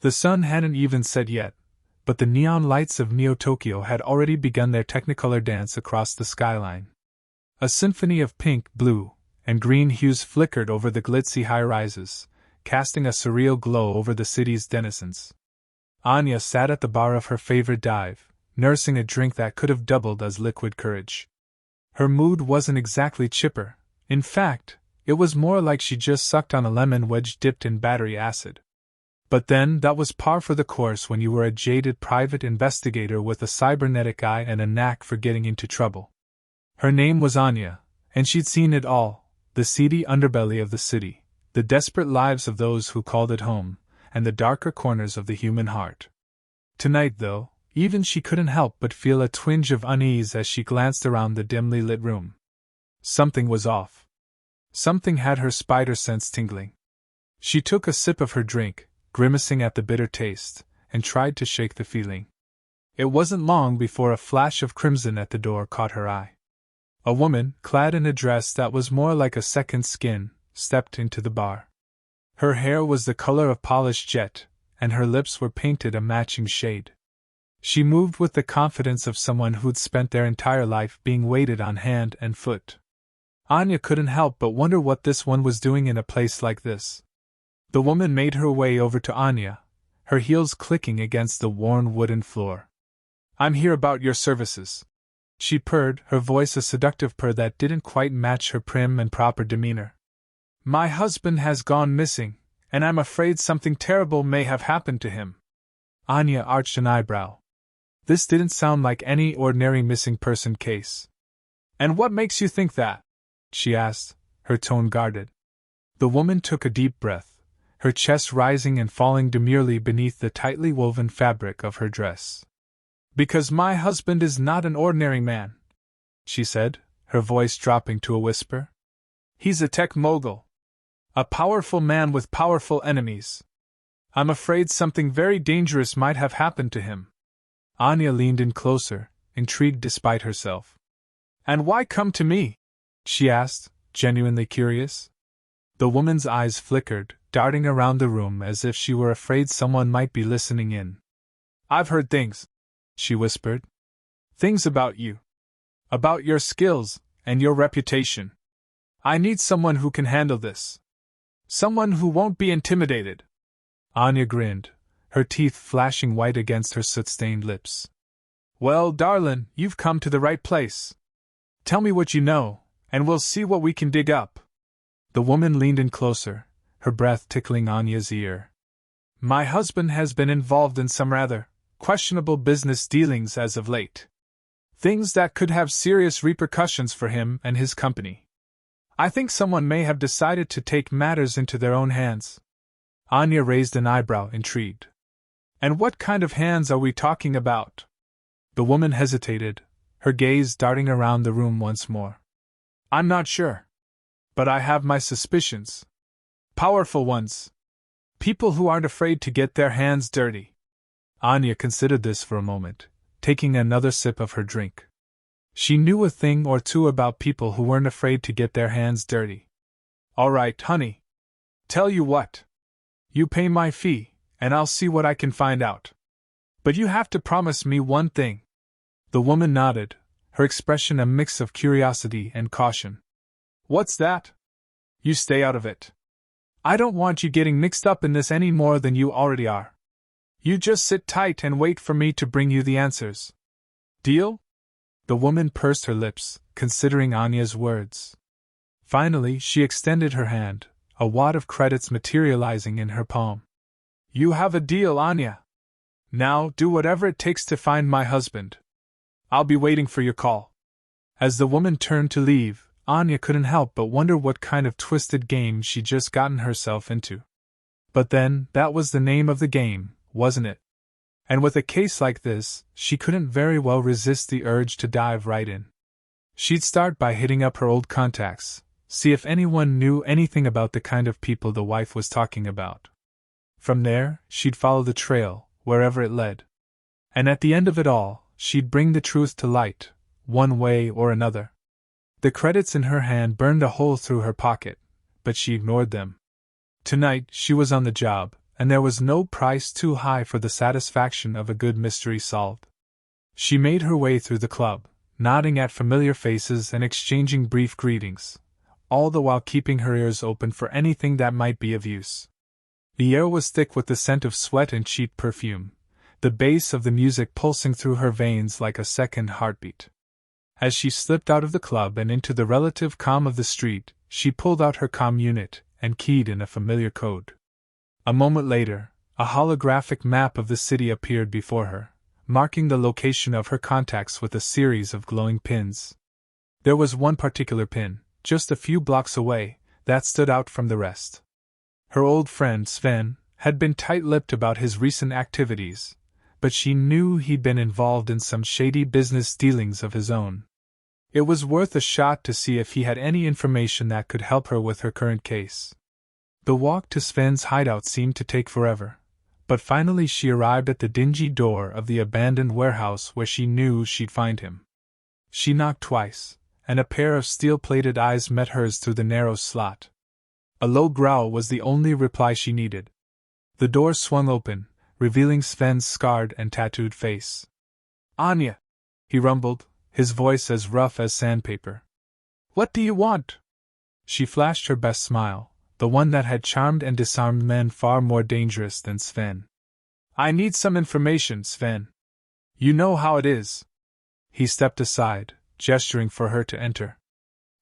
The sun hadn't even set yet, but the neon lights of Neo-Tokyo had already begun their technicolor dance across the skyline. A symphony of pink, blue, and green hues flickered over the glitzy high-rises, casting a surreal glow over the city's denizens. Anya sat at the bar of her favorite dive, nursing a drink that could have doubled as liquid courage. Her mood wasn't exactly chipper. In fact, it was more like she just sucked on a lemon wedge dipped in battery acid. But then, that was par for the course when you were a jaded private investigator with a cybernetic eye and a knack for getting into trouble. Her name was Anya, and she'd seen it all: the seedy underbelly of the city, the desperate lives of those who called it home, and the darker corners of the human heart. Tonight, though, even she couldn't help but feel a twinge of unease as she glanced around the dimly lit room. Something was off. Something had her spider sense tingling. She took a sip of her drink, grimacing at the bitter taste, and tried to shake the feeling. It wasn't long before a flash of crimson at the door caught her eye. A woman, clad in a dress that was more like a second skin, stepped into the bar. Her hair was the color of polished jet, and her lips were painted a matching shade. She moved with the confidence of someone who'd spent their entire life being waited on hand and foot. Anya couldn't help but wonder what this one was doing in a place like this. The woman made her way over to Anya, her heels clicking against the worn wooden floor. "I'm here about your services," she purred, her voice a seductive purr that didn't quite match her prim and proper demeanor. "My husband has gone missing, and I'm afraid something terrible may have happened to him." Anya arched an eyebrow. This didn't sound like any ordinary missing person case. "And what makes you think that?" she asked, her tone guarded. The woman took a deep breath, her chest rising and falling demurely beneath the tightly woven fabric of her dress. "Because my husband is not an ordinary man," she said, her voice dropping to a whisper. "He's a tech mogul. A powerful man with powerful enemies. I'm afraid something very dangerous might have happened to him." Anya leaned in closer, intrigued despite herself. "And why come to me?" she asked, genuinely curious. The woman's eyes flickered, darting around the room as if she were afraid someone might be listening in. "I've heard things," she whispered. "Things about you. About your skills, and your reputation. I need someone who can handle this. Someone who won't be intimidated." Anya grinned, her teeth flashing white against her soot-stained lips. "Well, darlin', you've come to the right place. Tell me what you know, and we'll see what we can dig up." The woman leaned in closer, her breath tickling Anya's ear. "My husband has been involved in some rather questionable business dealings as of late. Things that could have serious repercussions for him and his company. I think someone may have decided to take matters into their own hands." Anya raised an eyebrow, intrigued. "And what kind of hands are we talking about?" The woman hesitated, her gaze darting around the room once more. "I'm not sure. But I have my suspicions. Powerful ones. People who aren't afraid to get their hands dirty." Anya considered this for a moment, taking another sip of her drink. She knew a thing or two about people who weren't afraid to get their hands dirty. "All right, honey. Tell you what. You pay my fee, and I'll see what I can find out. But you have to promise me one thing." The woman nodded, her expression a mix of curiosity and caution. "What's that?" "You stay out of it. I don't want you getting mixed up in this any more than you already are. You just sit tight and wait for me to bring you the answers. Deal?" The woman pursed her lips, considering Anya's words. Finally, she extended her hand, a wad of credits materializing in her palm. "You have a deal, Anya. Now, do whatever it takes to find my husband. I'll be waiting for your call." As the woman turned to leave, Anya couldn't help but wonder what kind of twisted game she'd just gotten herself into. But then, that was the name of the game, wasn't it? And with a case like this, she couldn't very well resist the urge to dive right in. She'd start by hitting up her old contacts, see if anyone knew anything about the kind of people the wife was talking about. From there, she'd follow the trail, wherever it led. And at the end of it all, she'd bring the truth to light, one way or another. The credits in her hand burned a hole through her pocket, but she ignored them. Tonight, she was on the job, and there was no price too high for the satisfaction of a good mystery solved. She made her way through the club, nodding at familiar faces and exchanging brief greetings, all the while keeping her ears open for anything that might be of use. The air was thick with the scent of sweat and cheap perfume, the bass of the music pulsing through her veins like a second heartbeat. As she slipped out of the club and into the relative calm of the street, she pulled out her comm unit and keyed in a familiar code. A moment later, a holographic map of the city appeared before her, marking the location of her contacts with a series of glowing pins. There was one particular pin, just a few blocks away, that stood out from the rest. Her old friend Sven had been tight-lipped about his recent activities, but she knew he'd been involved in some shady business dealings of his own. It was worth a shot to see if he had any information that could help her with her current case. The walk to Sven's hideout seemed to take forever, but finally she arrived at the dingy door of the abandoned warehouse where she knew she'd find him. She knocked twice, and a pair of steel-plated eyes met hers through the narrow slot. A low growl was the only reply she needed. The door swung open, revealing Sven's scarred and tattooed face. "Anya," he rumbled, his voice as rough as sandpaper. "What do you want?" She flashed her best smile, the one that had charmed and disarmed men far more dangerous than Sven. "I need some information, Sven. You know how it is." He stepped aside, gesturing for her to enter.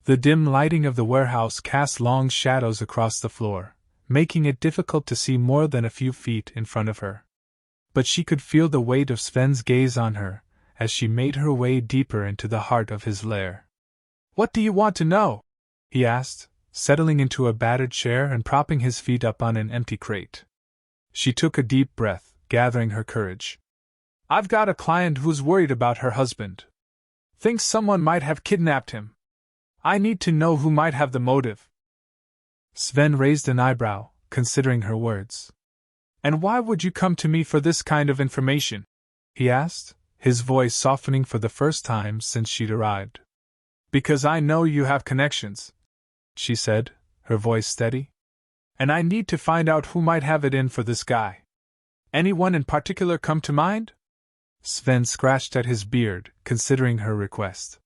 The dim lighting of the warehouse cast long shadows across the floor, making it difficult to see more than a few feet in front of her. But she could feel the weight of Sven's gaze on her as she made her way deeper into the heart of his lair. "What do you want to know?" he asked, settling into a battered chair and propping his feet up on an empty crate. She took a deep breath, gathering her courage. "I've got a client who's worried about her husband. Thinks someone might have kidnapped him. I need to know who might have the motive." Sven raised an eyebrow, considering her words. "And why would you come to me for this kind of information?" he asked, his voice softening for the first time since she'd arrived. "Because I know you have connections," she said, her voice steady. "And I need to find out who might have it in for this guy. Anyone in particular come to mind?" Sven scratched at his beard, considering her request.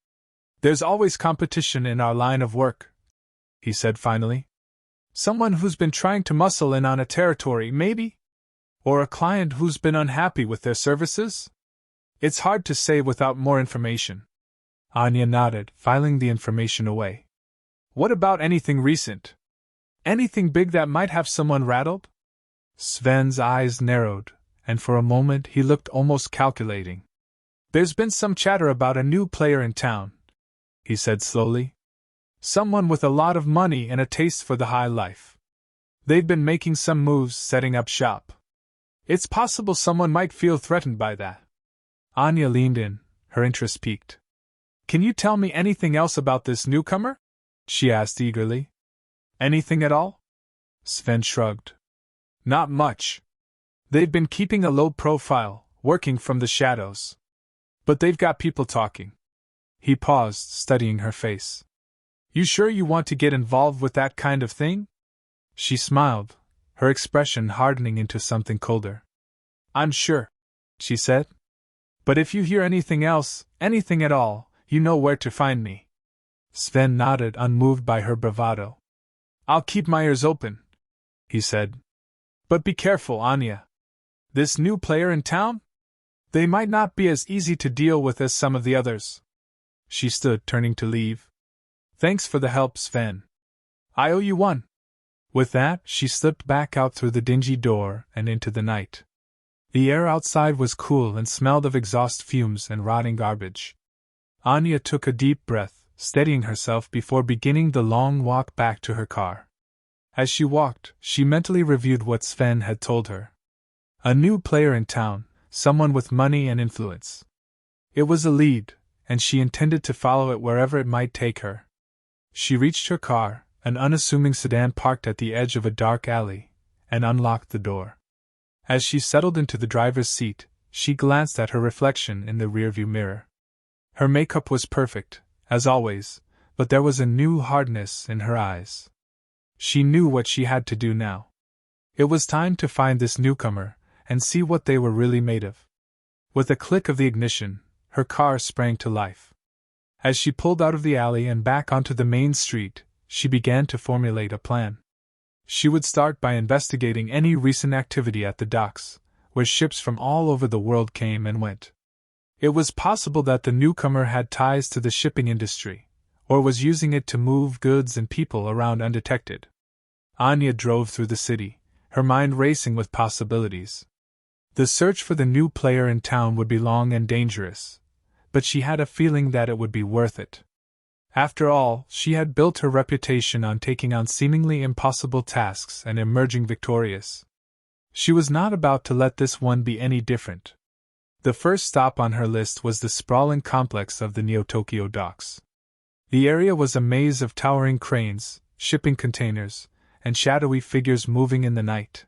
"There's always competition in our line of work," he said finally. "Someone who's been trying to muscle in on a territory, maybe? Or a client who's been unhappy with their services? It's hard to say without more information." Anya nodded, filing the information away. "What about anything recent? Anything big that might have someone rattled?" Sven's eyes narrowed, and for a moment he looked almost calculating. "There's been some chatter about a new player in town," he said slowly. "Someone with a lot of money and a taste for the high life. They've been making some moves, setting up shop. It's possible someone might feel threatened by that." Anya leaned in, her interest piqued. "Can you tell me anything else about this newcomer?" she asked eagerly. "Anything at all?" Sven shrugged. "Not much. They've been keeping a low profile, working from the shadows. But they've got people talking." He paused, studying her face. "You sure you want to get involved with that kind of thing?" She smiled, her expression hardening into something colder. "I'm sure," she said. "But if you hear anything else, anything at all, you know where to find me." Sven nodded, unmoved by her bravado. "I'll keep my ears open," he said. "But be careful, Anya. This new player in town? They might not be as easy to deal with as some of the others." She stood, turning to leave. "Thanks for the help, Sven. I owe you one." With that, she slipped back out through the dingy door and into the night. The air outside was cool and smelled of exhaust fumes and rotting garbage. Anya took a deep breath, steadying herself before beginning the long walk back to her car. As she walked, she mentally reviewed what Sven had told her. A new player in town, someone with money and influence. It was a lead, and she intended to follow it wherever it might take her. She reached her car, an unassuming sedan parked at the edge of a dark alley, and unlocked the door. As she settled into the driver's seat, she glanced at her reflection in the rearview mirror. Her makeup was perfect, as always, but there was a new hardness in her eyes. She knew what she had to do now. It was time to find this newcomer and see what they were really made of. With a click of the ignition, her car sprang to life. As she pulled out of the alley and back onto the main street, she began to formulate a plan. She would start by investigating any recent activity at the docks, where ships from all over the world came and went. It was possible that the newcomer had ties to the shipping industry, or was using it to move goods and people around undetected. Anya drove through the city, her mind racing with possibilities. The search for the new player in town would be long and dangerous, but she had a feeling that it would be worth it. After all, she had built her reputation on taking on seemingly impossible tasks and emerging victorious. She was not about to let this one be any different. The first stop on her list was the sprawling complex of the Neo-Tokyo docks. The area was a maze of towering cranes, shipping containers, and shadowy figures moving in the night.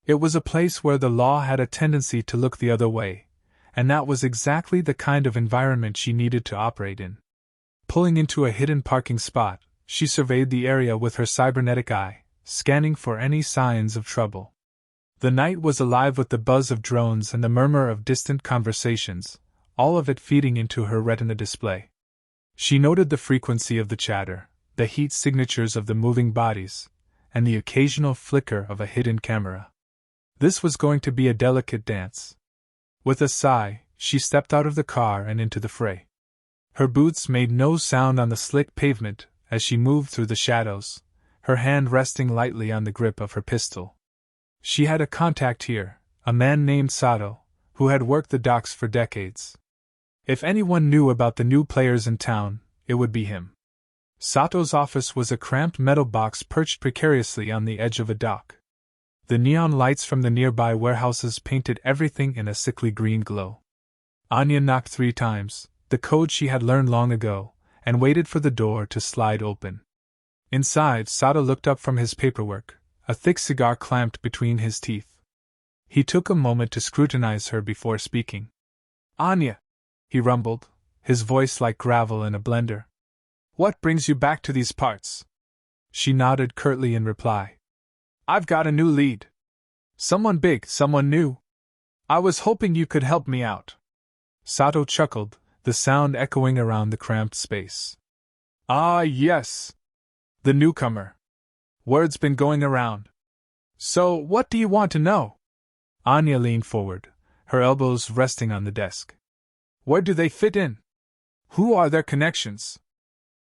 It was a place where the law had a tendency to look the other way, and that was exactly the kind of environment she needed to operate in. Pulling into a hidden parking spot, she surveyed the area with her cybernetic eye, scanning for any signs of trouble. The night was alive with the buzz of drones and the murmur of distant conversations, all of it feeding into her retina display. She noted the frequency of the chatter, the heat signatures of the moving bodies, and the occasional flicker of a hidden camera. This was going to be a delicate dance. With a sigh, she stepped out of the car and into the fray. Her boots made no sound on the slick pavement as she moved through the shadows, her hand resting lightly on the grip of her pistol. She had a contact here, a man named Sato, who had worked the docks for decades. If anyone knew about the new players in town, it would be him. Sato's office was a cramped metal box perched precariously on the edge of a dock. The neon lights from the nearby warehouses painted everything in a sickly green glow. Anya knocked 3 times, the code she had learned long ago, and waited for the door to slide open. Inside, Sato looked up from his paperwork, a thick cigar clamped between his teeth. He took a moment to scrutinize her before speaking. "Anya," he rumbled, his voice like gravel in a blender. "What brings you back to these parts?" She nodded curtly in reply. "I've got a new lead. Someone big, someone new. I was hoping you could help me out." Sato chuckled, the sound echoing around the cramped space. "Ah, yes. The newcomer. Word's been going around. So, what do you want to know?" Anya leaned forward, her elbows resting on the desk. "Where do they fit in? Who are their connections?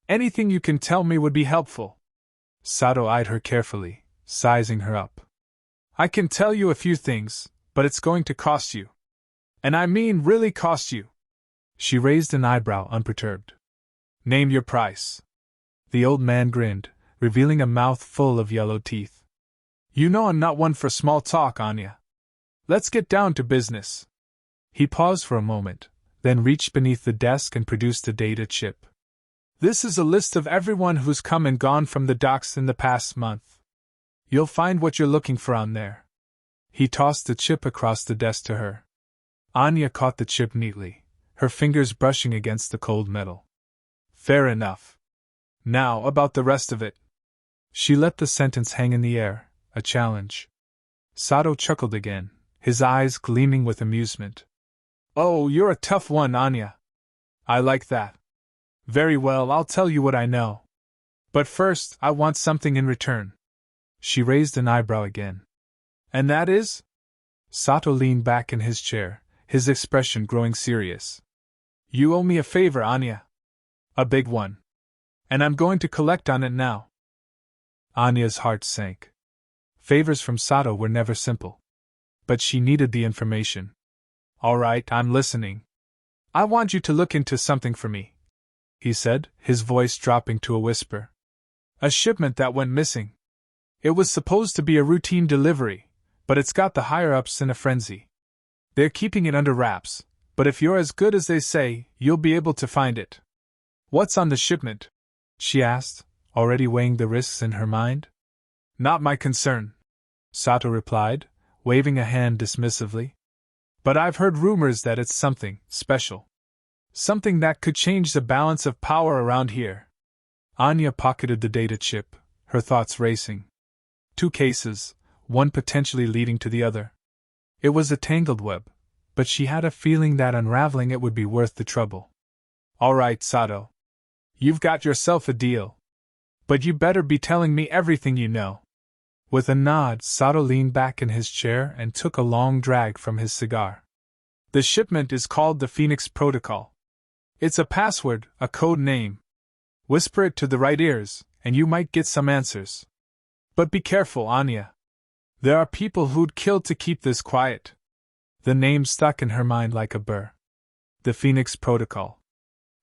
Anything you can tell me would be helpful." Sato eyed her carefully, sizing her up. "I can tell you a few things, but it's going to cost you. And I mean really cost you." She raised an eyebrow unperturbed. "Name your price." The old man grinned, revealing a mouth full of yellow teeth. "You know I'm not one for small talk, Anya. Let's get down to business." He paused for a moment, then reached beneath the desk and produced a data chip. "This is a list of everyone who's come and gone from the docks in the past month. You'll find what you're looking for on there." He tossed the chip across the desk to her. Anya caught the chip neatly, her fingers brushing against the cold metal. "Fair enough. Now about the rest of it." She let the sentence hang in the air, a challenge. Sato chuckled again, his eyes gleaming with amusement. "Oh, you're a tough one, Anya. I like that. Very well, I'll tell you what I know. But first, I want something in return." She raised an eyebrow again. "And that is?" Sato leaned back in his chair, his expression growing serious. "You owe me a favor, Anya. A big one. And I'm going to collect on it now." Anya's heart sank. Favors from Sato were never simple. But she needed the information. "All right, I'm listening. I want you to look into something for me," he said, his voice dropping to a whisper. "A shipment that went missing. It was supposed to be a routine delivery, but it's got the higher-ups in a frenzy. They're keeping it under wraps, but if you're as good as they say, you'll be able to find it." "What's on the shipment?" she asked, already weighing the risks in her mind. "Not my concern," Sato replied, waving a hand dismissively. "But I've heard rumors that it's something special. Something that could change the balance of power around here." Anya pocketed the data chip, her thoughts racing. 2 cases, one potentially leading to the other. It was a tangled web, but she had a feeling that unraveling it would be worth the trouble. All right, Sato. You've got yourself a deal. But you better be telling me everything you know. With a nod, Sato leaned back in his chair and took a long drag from his cigar. The shipment is called the Phoenix Protocol. It's a password, a code name. Whisper it to the right ears, and you might get some answers. But be careful, Anya. There are people who'd kill to keep this quiet. The name stuck in her mind like a burr. The Phoenix Protocol.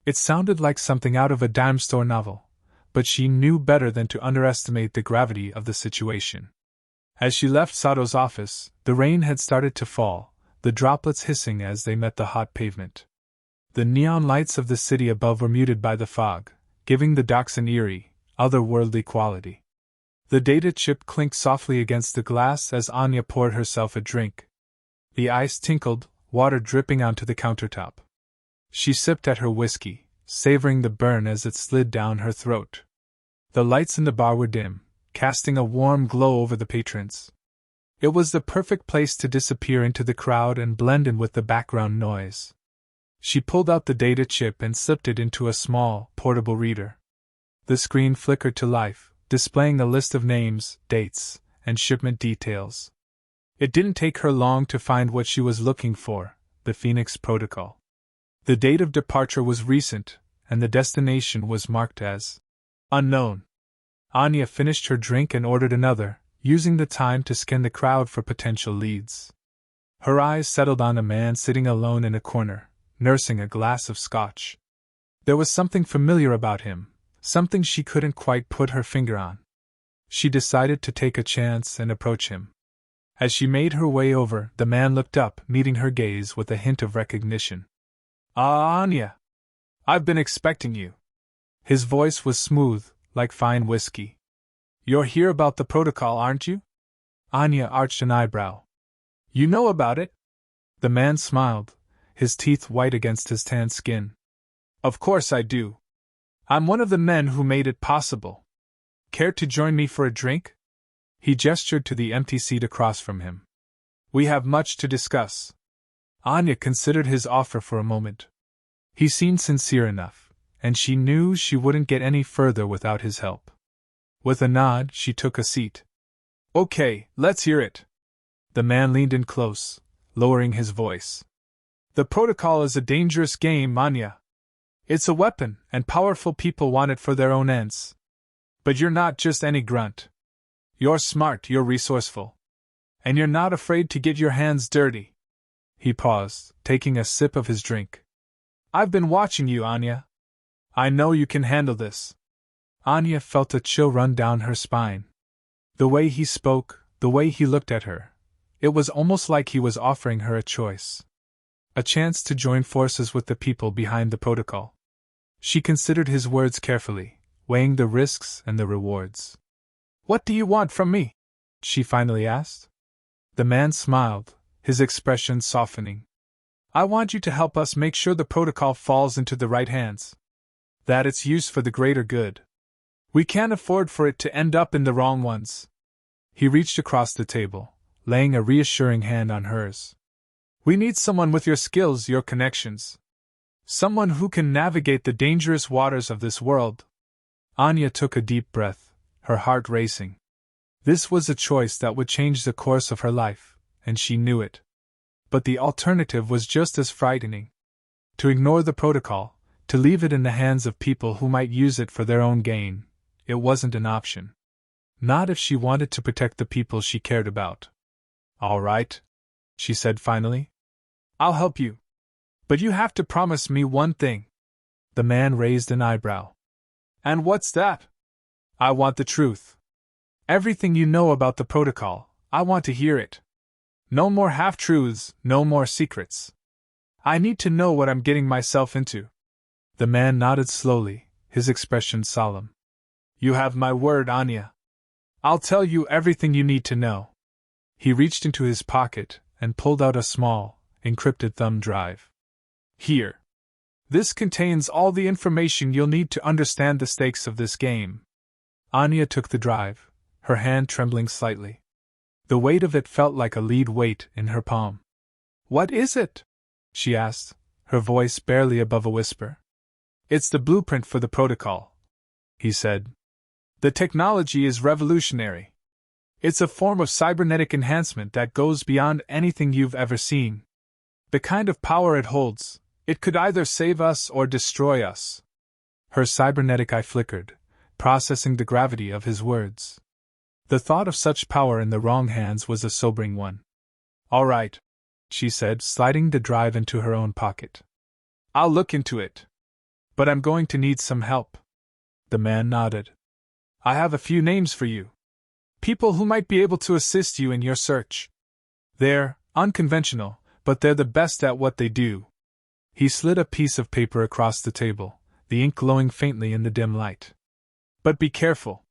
It sounded like something out of a dime store novel, but she knew better than to underestimate the gravity of the situation. As she left Sato's office, the rain had started to fall, the droplets hissing as they met the hot pavement. The neon lights of the city above were muted by the fog, giving the docks an eerie, otherworldly quality. The data chip clinked softly against the glass as Anya poured herself a drink. The ice tinkled, water dripping onto the countertop. She sipped at her whiskey, savoring the burn as it slid down her throat. The lights in the bar were dim, casting a warm glow over the patrons. It was the perfect place to disappear into the crowd and blend in with the background noise. She pulled out the data chip and slipped it into a small, portable reader. The screen flickered to life, displaying a list of names, dates, and shipment details. It didn't take her long to find what she was looking for, the Phoenix Protocol. The date of departure was recent, and the destination was marked as unknown. Anya finished her drink and ordered another, using the time to scan the crowd for potential leads. Her eyes settled on a man sitting alone in a corner, nursing a glass of scotch. There was something familiar about him, something she couldn't quite put her finger on. She decided to take a chance and approach him. As she made her way over, the man looked up, meeting her gaze with a hint of recognition. "Ah, Anya! I've been expecting you." His voice was smooth, like fine whiskey. "You're here about the protocol, aren't you?" Anya arched an eyebrow. "You know about it?" The man smiled, his teeth white against his tanned skin. "Of course I do. I'm one of the men who made it possible. Care to join me for a drink?" He gestured to the empty seat across from him. "We have much to discuss." Anya considered his offer for a moment. He seemed sincere enough, and she knew she wouldn't get any further without his help. With a nod, she took a seat. "Okay, let's hear it." The man leaned in close, lowering his voice. "The protocol is a dangerous game, Anya. It's a weapon, and powerful people want it for their own ends. But you're not just any grunt. You're smart, you're resourceful. And you're not afraid to get your hands dirty." He paused, taking a sip of his drink. "I've been watching you, Anya. I know you can handle this." Anya felt a chill run down her spine. The way he spoke, the way he looked at her, it was almost like he was offering her a choice. A chance to join forces with the people behind the protocol. She considered his words carefully, weighing the risks and the rewards. "What do you want from me?" she finally asked. The man smiled, his expression softening. "I want you to help us make sure the protocol falls into the right hands. That it's used for the greater good. We can't afford for it to end up in the wrong ones." He reached across the table, laying a reassuring hand on hers. "We need someone with your skills, your connections. Someone who can navigate the dangerous waters of this world." Anya took a deep breath, her heart racing. This was a choice that would change the course of her life, and she knew it. But the alternative was just as frightening. To ignore the protocol, to leave it in the hands of people who might use it for their own gain, it wasn't an option. Not if she wanted to protect the people she cared about. "All right," she said finally. "I'll help you. But you have to promise me one thing." The man raised an eyebrow. "And what's that?" "I want the truth. Everything you know about the protocol, I want to hear it. No more half-truths, no more secrets. I need to know what I'm getting myself into." The man nodded slowly, his expression solemn. "You have my word, Anya. I'll tell you everything you need to know." He reached into his pocket and pulled out a small, encrypted thumb drive. "Here. This contains all the information you'll need to understand the stakes of this game." Anya took the drive, her hand trembling slightly. The weight of it felt like a lead weight in her palm. "What is it?" she asked, her voice barely above a whisper. "It's the blueprint for the protocol," he said. "The technology is revolutionary. It's a form of cybernetic enhancement that goes beyond anything you've ever seen. The kind of power it holds, it could either save us or destroy us." Her cybernetic eye flickered, processing the gravity of his words. The thought of such power in the wrong hands was a sobering one. "All right," she said, sliding the drive into her own pocket. "I'll look into it. But I'm going to need some help." The man nodded. "I have a few names for you. People who might be able to assist you in your search. They're unconventional, but they're the best at what they do." He slid a piece of paper across the table, the ink glowing faintly in the dim light. "But be careful.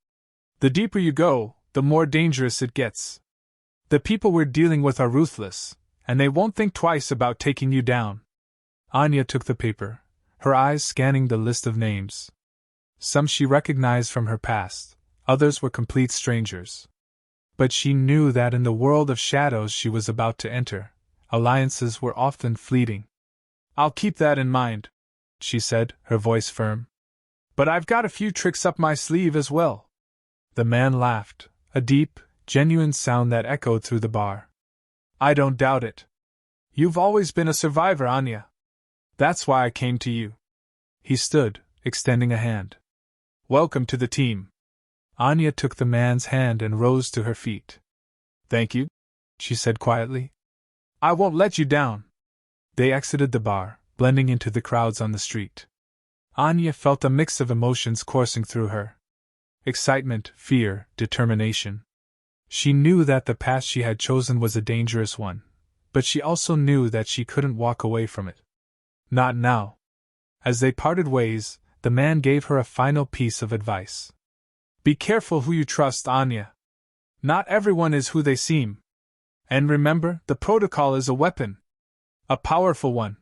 The deeper you go, the more dangerous it gets. The people we're dealing with are ruthless, and they won't think twice about taking you down." Anya took the paper, her eyes scanning the list of names. Some she recognized from her past, others were complete strangers. But she knew that in the world of shadows she was about to enter, alliances were often fleeting. "I'll keep that in mind," she said, her voice firm. "But I've got a few tricks up my sleeve as well." The man laughed, a deep, genuine sound that echoed through the bar. "I don't doubt it. You've always been a survivor, Anya. That's why I came to you." He stood, extending a hand. "Welcome to the team." Anya took the man's hand and rose to her feet. "Thank you," she said quietly. "I won't let you down." They exited the bar, blending into the crowds on the street. Anya felt a mix of emotions coursing through her. Excitement, fear, determination. She knew that the path she had chosen was a dangerous one, but she also knew that she couldn't walk away from it. Not now. As they parted ways, the man gave her a final piece of advice. "Be careful who you trust, Anya. Not everyone is who they seem. And remember, the protocol is a weapon. A powerful one.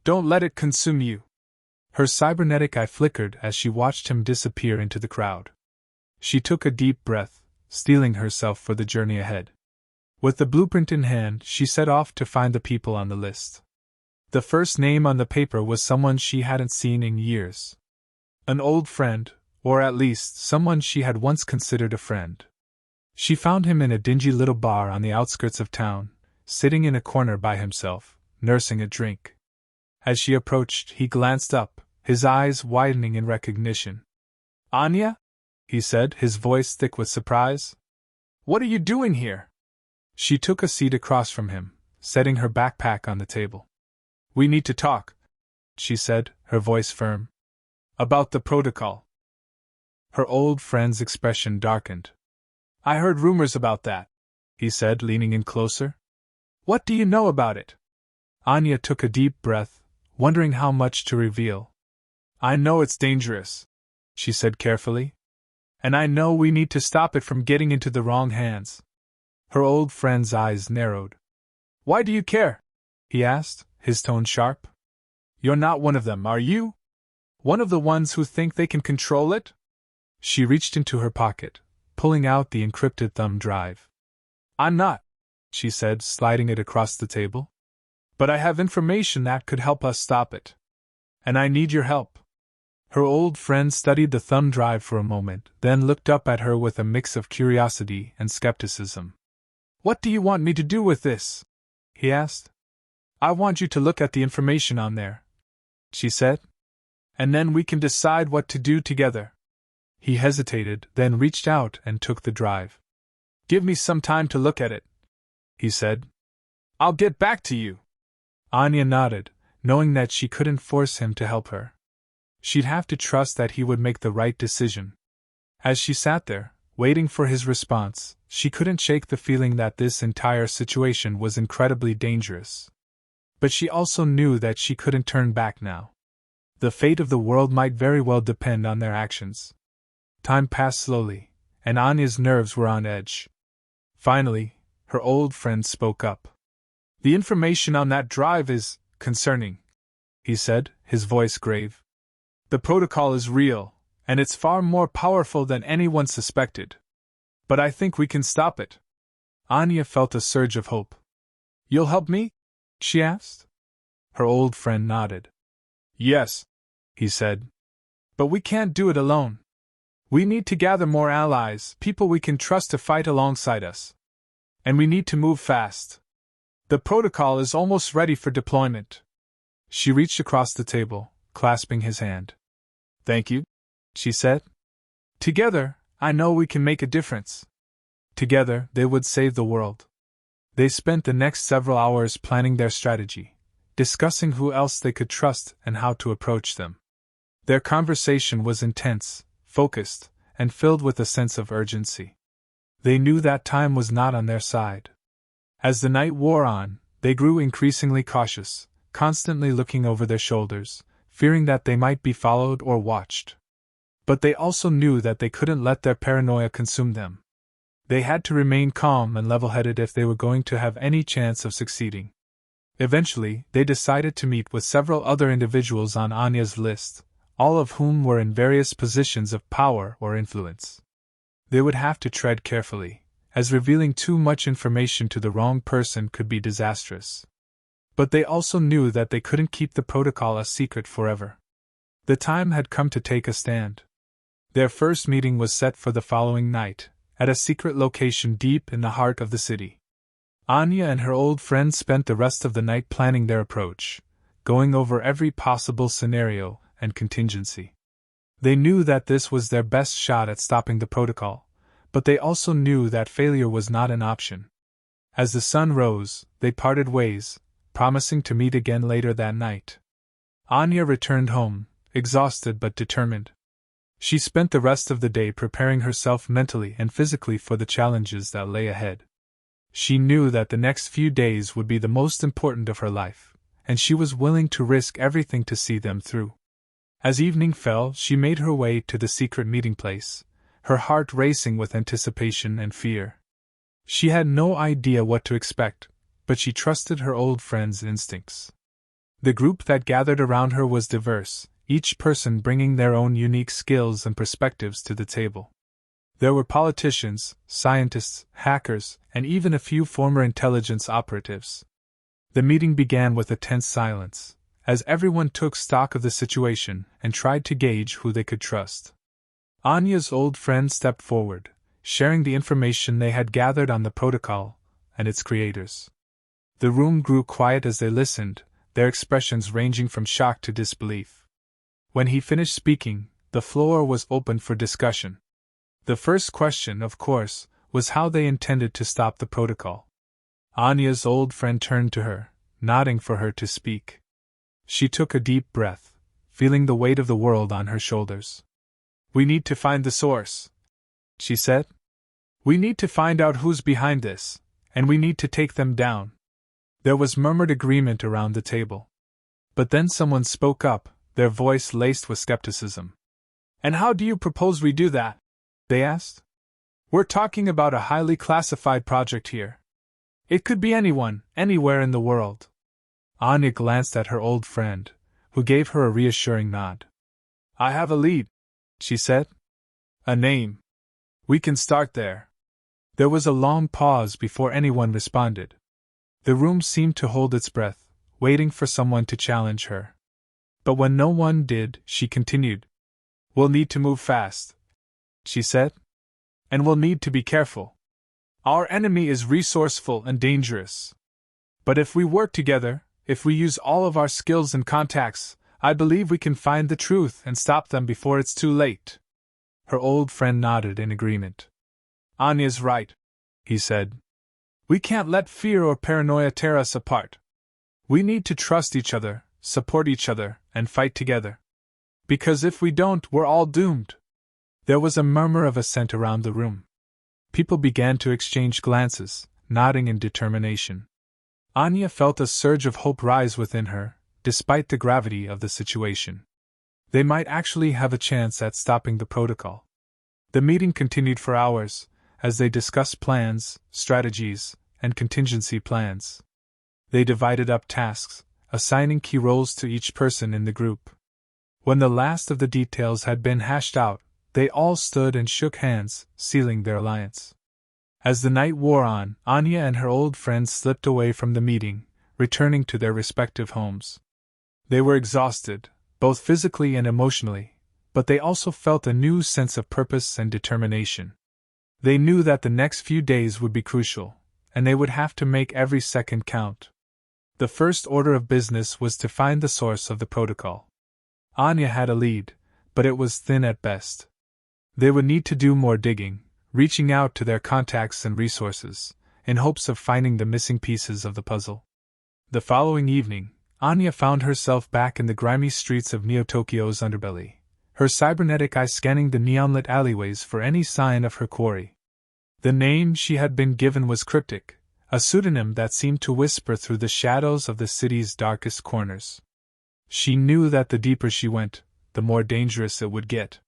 Don't let it consume you." Her cybernetic eye flickered as she watched him disappear into the crowd. She took a deep breath, steeling herself for the journey ahead. With the blueprint in hand, she set off to find the people on the list. The first name on the paper was someone she hadn't seen in years. An old friend, or at least someone she had once considered a friend. She found him in a dingy little bar on the outskirts of town, sitting in a corner by himself, nursing a drink. As she approached, he glanced up, his eyes widening in recognition. "Anya?" he said, his voice thick with surprise. "What are you doing here?" She took a seat across from him, setting her backpack on the table. "We need to talk," she said, her voice firm. "About the protocol." Her old friend's expression darkened. "I heard rumors about that," he said, leaning in closer. "What do you know about it?" Anya took a deep breath, wondering how much to reveal. "I know it's dangerous," she said carefully. "And I know we need to stop it from getting into the wrong hands." Her old friend's eyes narrowed. "Why do you care?" he asked, his tone sharp. "You're not one of them, are you? One of the ones who think they can control it?" She reached into her pocket, pulling out the encrypted thumb drive. "I'm not," she said, sliding it across the table. "But I have information that could help us stop it. And I need your help." Her old friend studied the thumb drive for a moment, then looked up at her with a mix of curiosity and skepticism. "What do you want me to do with this?" he asked. "I want you to look at the information on there," she said. "And then we can decide what to do together." He hesitated, then reached out and took the drive. "Give me some time to look at it," he said. "I'll get back to you." Anya nodded, knowing that she couldn't force him to help her. She'd have to trust that he would make the right decision. As she sat there, waiting for his response, she couldn't shake the feeling that this entire situation was incredibly dangerous. But she also knew that she couldn't turn back now. The fate of the world might very well depend on their actions. Time passed slowly, and Anya's nerves were on edge. Finally, her old friend spoke up. "The information on that drive is concerning," he said, his voice grave. "The protocol is real, and it's far more powerful than anyone suspected. But I think we can stop it." Anya felt a surge of hope. "You'll help me?" she asked. Her old friend nodded. "Yes," he said. "But we can't do it alone. We need to gather more allies, people we can trust to fight alongside us. And we need to move fast. The protocol is almost ready for deployment." She reached across the table, clasping his hand. "Thank you," she said. "Together, I know we can make a difference." Together, they would save the world. They spent the next several hours planning their strategy, discussing who else they could trust and how to approach them. Their conversation was intense, focused, and filled with a sense of urgency. They knew that time was not on their side. As the night wore on, they grew increasingly cautious, constantly looking over their shoulders, fearing that they might be followed or watched. But they also knew that they couldn't let their paranoia consume them. They had to remain calm and level-headed if they were going to have any chance of succeeding. Eventually, they decided to meet with several other individuals on Anya's list, all of whom were in various positions of power or influence. They would have to tread carefully, as revealing too much information to the wrong person could be disastrous. But they also knew that they couldn't keep the protocol a secret forever. The time had come to take a stand. Their first meeting was set for the following night, at a secret location deep in the heart of the city. Anya and her old friend spent the rest of the night planning their approach, going over every possible scenario and contingency. They knew that this was their best shot at stopping the protocol, but they also knew that failure was not an option. As the sun rose, they parted ways, promising to meet again later that night. Anya returned home, exhausted but determined. She spent the rest of the day preparing herself mentally and physically for the challenges that lay ahead. She knew that the next few days would be the most important of her life, and she was willing to risk everything to see them through. As evening fell, she made her way to the secret meeting place, her heart racing with anticipation and fear. She had no idea what to expect, but she trusted her old friend's instincts. The group that gathered around her was diverse, each person bringing their own unique skills and perspectives to the table. There were politicians, scientists, hackers, and even a few former intelligence operatives. The meeting began with a tense silence, as everyone took stock of the situation and tried to gauge who they could trust. Anya's old friend stepped forward, sharing the information they had gathered on the protocol and its creators. The room grew quiet as they listened, their expressions ranging from shock to disbelief. When he finished speaking, the floor was open for discussion. The first question, of course, was how they intended to stop the protocol. Anya's old friend turned to her, nodding for her to speak. She took a deep breath, feeling the weight of the world on her shoulders. "We need to find the source," she said. "We need to find out who's behind this, and we need to take them down." There was murmured agreement around the table. But then someone spoke up, their voice laced with skepticism. "And how do you propose we do that?" they asked. "We're talking about a highly classified project here. It could be anyone, anywhere in the world." Anya glanced at her old friend, who gave her a reassuring nod. "I have a lead," she said. "A name. We can start there." There was a long pause before anyone responded. The room seemed to hold its breath, waiting for someone to challenge her. But when no one did, she continued. "We'll need to move fast," she said. "And we'll need to be careful. Our enemy is resourceful and dangerous. But if we work together, if we use all of our skills and contacts, I believe we can find the truth and stop them before it's too late." Her old friend nodded in agreement. "Anya's right," he said. "We can't let fear or paranoia tear us apart. We need to trust each other, support each other, and fight together. Because if we don't, we're all doomed." There was a murmur of assent around the room. People began to exchange glances, nodding in determination. Anya felt a surge of hope rise within her, despite the gravity of the situation. They might actually have a chance at stopping the protocol. The meeting continued for hours, as they discussed plans, strategies, and contingency plans. They divided up tasks, assigning key roles to each person in the group. When the last of the details had been hashed out, they all stood and shook hands, sealing their alliance. As the night wore on, Anya and her old friends slipped away from the meeting, returning to their respective homes. They were exhausted, both physically and emotionally, but they also felt a new sense of purpose and determination. They knew that the next few days would be crucial, and they would have to make every second count. The first order of business was to find the source of the protocol. Anya had a lead, but it was thin at best. They would need to do more digging, reaching out to their contacts and resources, in hopes of finding the missing pieces of the puzzle. The following evening, Anya found herself back in the grimy streets of Neo-Tokyo's underbelly, her cybernetic eye scanning the neon-lit alleyways for any sign of her quarry. The name she had been given was cryptic, a pseudonym that seemed to whisper through the shadows of the city's darkest corners. She knew that the deeper she went, the more dangerous it would get.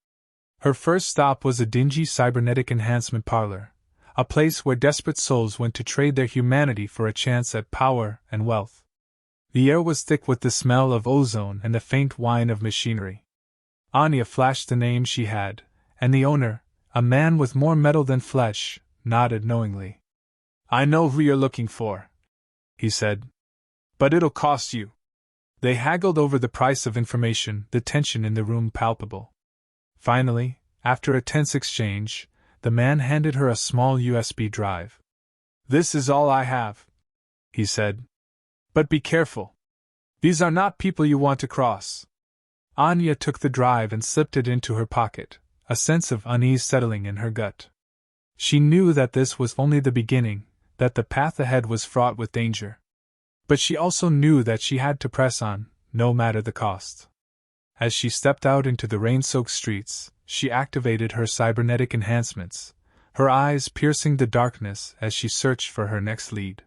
Her first stop was a dingy cybernetic enhancement parlor, a place where desperate souls went to trade their humanity for a chance at power and wealth. The air was thick with the smell of ozone and the faint whine of machinery. Anya flashed the name she had, and the owner, a man with more metal than flesh, nodded knowingly. "I know who you're looking for," he said. "But it'll cost you." They haggled over the price of information, the tension in the room palpable. Finally, after a tense exchange, the man handed her a small USB drive. "This is all I have," he said. "But be careful. These are not people you want to cross." Anya took the drive and slipped it into her pocket, a sense of unease settling in her gut. She knew that this was only the beginning, that the path ahead was fraught with danger. But she also knew that she had to press on, no matter the cost. As she stepped out into the rain-soaked streets, she activated her cybernetic enhancements, her eyes piercing the darkness as she searched for her next lead.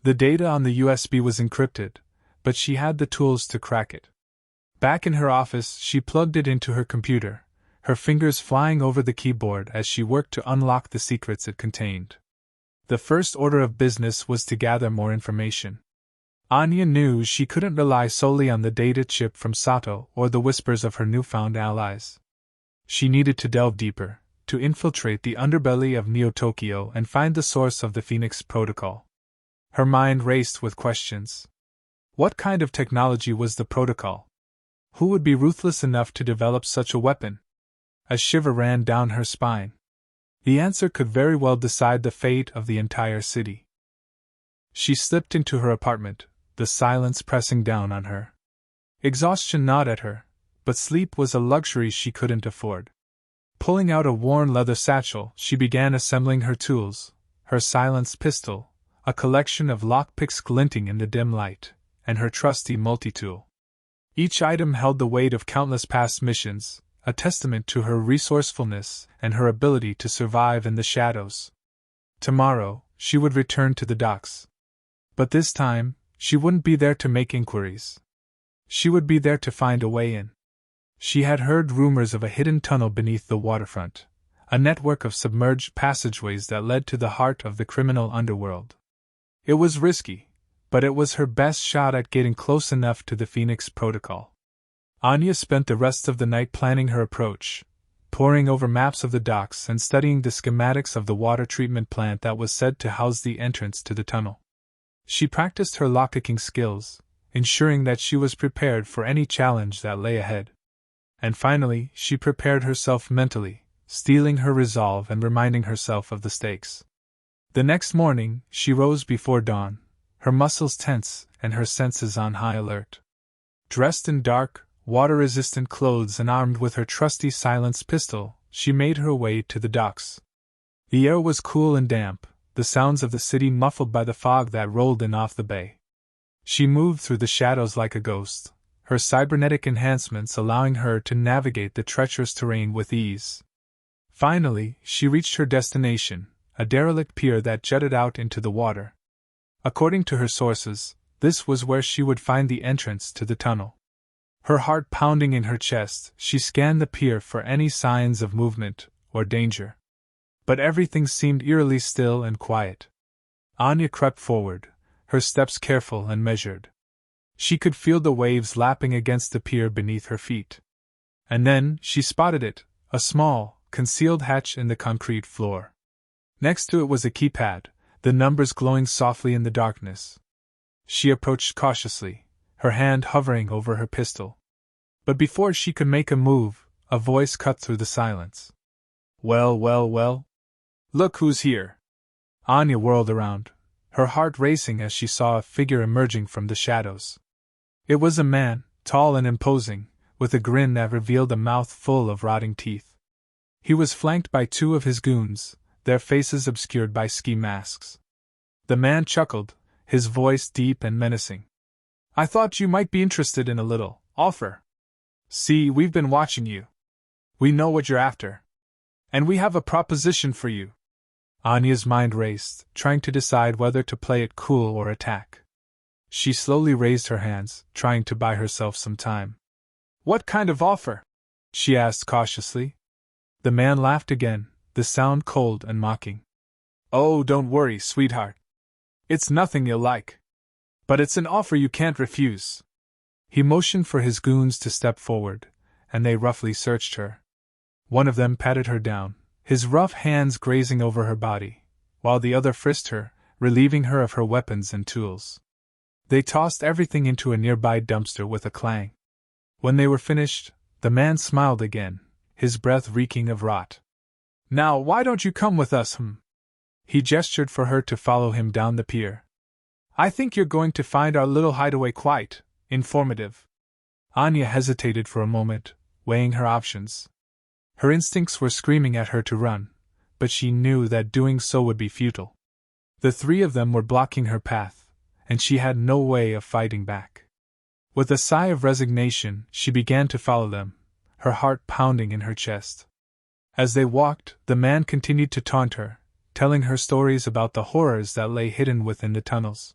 The data on the USB was encrypted, but she had the tools to crack it. Back in her office, she plugged it into her computer, her fingers flying over the keyboard as she worked to unlock the secrets it contained. The first order of business was to gather more information. Anya knew she couldn't rely solely on the data chip from Sato or the whispers of her newfound allies. She needed to delve deeper, to infiltrate the underbelly of Neo-Tokyo and find the source of the Phoenix Protocol. Her mind raced with questions. What kind of technology was the protocol? Who would be ruthless enough to develop such a weapon? A shiver ran down her spine. The answer could very well decide the fate of the entire city. She slipped into her apartment, the silence pressing down on her. Exhaustion gnawed at her, but sleep was a luxury she couldn't afford. Pulling out a worn leather satchel, she began assembling her tools, her silenced pistol, a collection of lockpicks glinting in the dim light, and her trusty multi-tool. Each item held the weight of countless past missions, a testament to her resourcefulness and her ability to survive in the shadows. Tomorrow, she would return to the docks. But this time, she wouldn't be there to make inquiries. She would be there to find a way in. She had heard rumors of a hidden tunnel beneath the waterfront, a network of submerged passageways that led to the heart of the criminal underworld. It was risky, but it was her best shot at getting close enough to the Phoenix Protocol. Anya spent the rest of the night planning her approach, poring over maps of the docks and studying the schematics of the water treatment plant that was said to house the entrance to the tunnel. She practiced her lockpicking skills, ensuring that she was prepared for any challenge that lay ahead. And finally, she prepared herself mentally, steeling her resolve and reminding herself of the stakes. The next morning, she rose before dawn, her muscles tense and her senses on high alert. Dressed in dark, water-resistant clothes and armed with her trusty silenced pistol, she made her way to the docks. The air was cool and damp, the sounds of the city muffled by the fog that rolled in off the bay. She moved through the shadows like a ghost, her cybernetic enhancements allowing her to navigate the treacherous terrain with ease. Finally, she reached her destination, a derelict pier that jutted out into the water. According to her sources, this was where she would find the entrance to the tunnel. Her heart pounding in her chest, she scanned the pier for any signs of movement or danger. But everything seemed eerily still and quiet. Anya crept forward, her steps careful and measured. She could feel the waves lapping against the pier beneath her feet. And then she spotted it, a small, concealed hatch in the concrete floor. Next to it was a keypad, the numbers glowing softly in the darkness. She approached cautiously, her hand hovering over her pistol. But before she could make a move, a voice cut through the silence. Well, well, well? Look who's here! Anya whirled around, her heart racing as she saw a figure emerging from the shadows. It was a man, tall and imposing, with a grin that revealed a mouth full of rotting teeth. He was flanked by two of his goons, their faces obscured by ski masks. The man chuckled, his voice deep and menacing. I thought you might be interested in a little offer. See, we've been watching you. We know what you're after. And we have a proposition for you. Anya's mind raced, trying to decide whether to play it cool or attack. She slowly raised her hands, trying to buy herself some time. What kind of offer? She asked cautiously. The man laughed again, the sound cold and mocking. Oh, don't worry, sweetheart. It's nothing you'll like. But it's an offer you can't refuse. He motioned for his goons to step forward, and they roughly searched her. One of them patted her down, his rough hands grazing over her body, while the other frisked her, relieving her of her weapons and tools. They tossed everything into a nearby dumpster with a clang. When they were finished, the man smiled again, his breath reeking of rot. Now, why don't you come with us, He gestured for her to follow him down the pier. I think you're going to find our little hideaway quite informative. Anya hesitated for a moment, weighing her options. Her instincts were screaming at her to run, but she knew that doing so would be futile. The three of them were blocking her path, and she had no way of fighting back. With a sigh of resignation, she began to follow them, her heart pounding in her chest. As they walked, the man continued to taunt her, telling her stories about the horrors that lay hidden within the tunnels.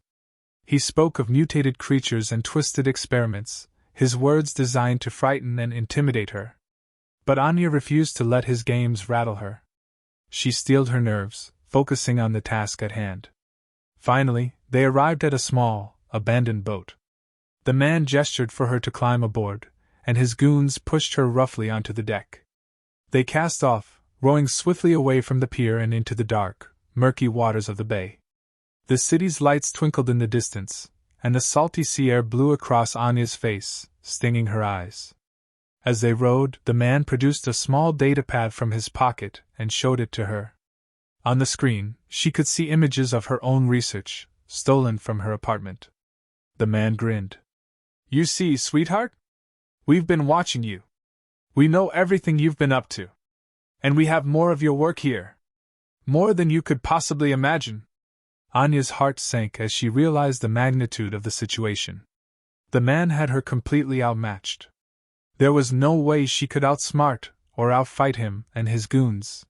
He spoke of mutated creatures and twisted experiments, his words designed to frighten and intimidate her. But Anya refused to let his games rattle her. She steeled her nerves, focusing on the task at hand. Finally, they arrived at a small, abandoned boat. The man gestured for her to climb aboard, and his goons pushed her roughly onto the deck. They cast off, rowing swiftly away from the pier and into the dark, murky waters of the bay. The city's lights twinkled in the distance, and the salty sea air blew across Anya's face, stinging her eyes. As they rowed, the man produced a small datapad from his pocket and showed it to her. On the screen, she could see images of her own research, stolen from her apartment. The man grinned. You see, sweetheart? We've been watching you. We know everything you've been up to. And we have more of your work here. More than you could possibly imagine. Anya's heart sank as she realized the magnitude of the situation. The man had her completely outmatched. There was no way she could outsmart or outfight him and his goons.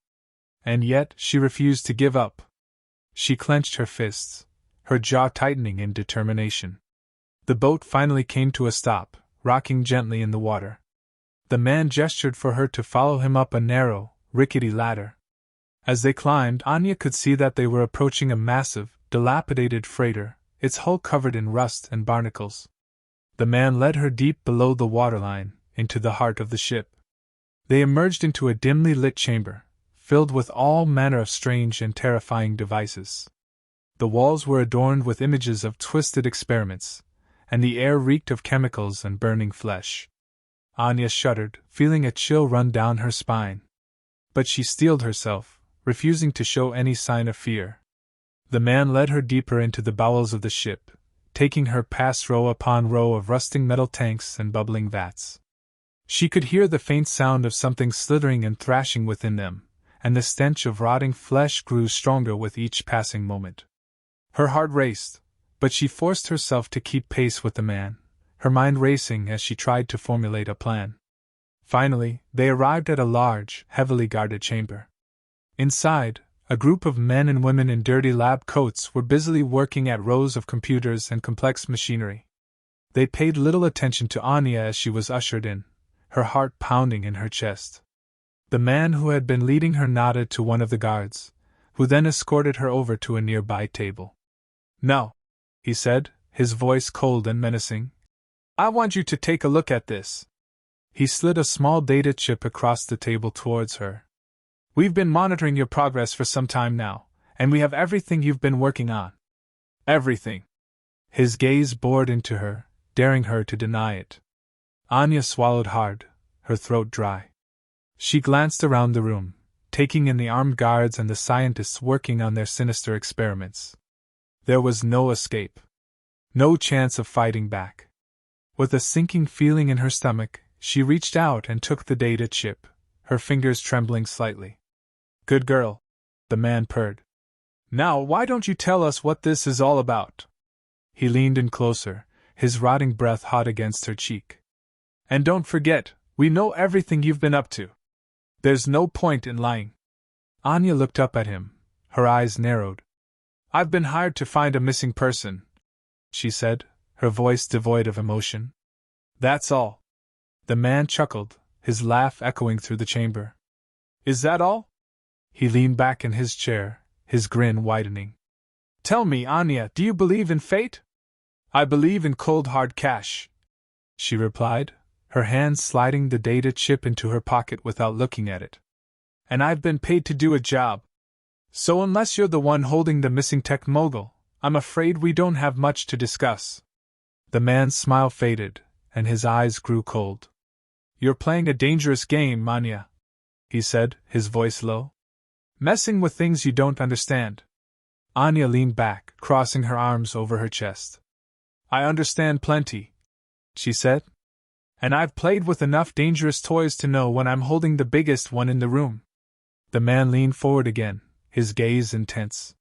And yet, she refused to give up. She clenched her fists, her jaw tightening in determination. The boat finally came to a stop, rocking gently in the water. The man gestured for her to follow him up a narrow, rickety ladder. As they climbed, Anya could see that they were approaching a massive, dilapidated freighter, its hull covered in rust and barnacles. The man led her deep below the waterline, into the heart of the ship. They emerged into a dimly lit chamber, filled with all manner of strange and terrifying devices. The walls were adorned with images of twisted experiments, and the air reeked of chemicals and burning flesh. Anya shuddered, feeling a chill run down her spine. But she steeled herself, refusing to show any sign of fear. The man led her deeper into the bowels of the ship, taking her past row upon row of rusting metal tanks and bubbling vats. She could hear the faint sound of something slithering and thrashing within them, and the stench of rotting flesh grew stronger with each passing moment. Her heart raced, but she forced herself to keep pace with the man, her mind racing as she tried to formulate a plan. Finally, they arrived at a large, heavily guarded chamber. Inside, a group of men and women in dirty lab coats were busily working at rows of computers and complex machinery. They paid little attention to Anya as she was ushered in, her heart pounding in her chest. The man who had been leading her nodded to one of the guards, who then escorted her over to a nearby table. Now, he said, his voice cold and menacing, I want you to take a look at this. He slid a small data chip across the table towards her. We've been monitoring your progress for some time now, and we have everything you've been working on. Everything. His gaze bored into her, daring her to deny it. Anya swallowed hard, her throat dry. She glanced around the room, taking in the armed guards and the scientists working on their sinister experiments. There was no escape. No chance of fighting back. With a sinking feeling in her stomach, she reached out and took the data chip, her fingers trembling slightly. Good girl, the man purred. Now why don't you tell us what this is all about? He leaned in closer, his rotting breath hot against her cheek. And don't forget, we know everything you've been up to. There's no point in lying. Anya looked up at him, her eyes narrowed. I've been hired to find a missing person, she said, her voice devoid of emotion. That's all. The man chuckled, his laugh echoing through the chamber. Is that all? He leaned back in his chair, his grin widening. Tell me, Anya, do you believe in fate? I believe in cold hard cash, she replied, her hand sliding the data chip into her pocket without looking at it. And I've been paid to do a job. So unless you're the one holding the missing tech mogul, I'm afraid we don't have much to discuss. The man's smile faded, and his eyes grew cold. You're playing a dangerous game, Anya, he said, his voice low. Messing with things you don't understand. Anya leaned back, crossing her arms over her chest. I understand plenty, she said. And I've played with enough dangerous toys to know when I'm holding the biggest one in the room. The man leaned forward again, his gaze intense.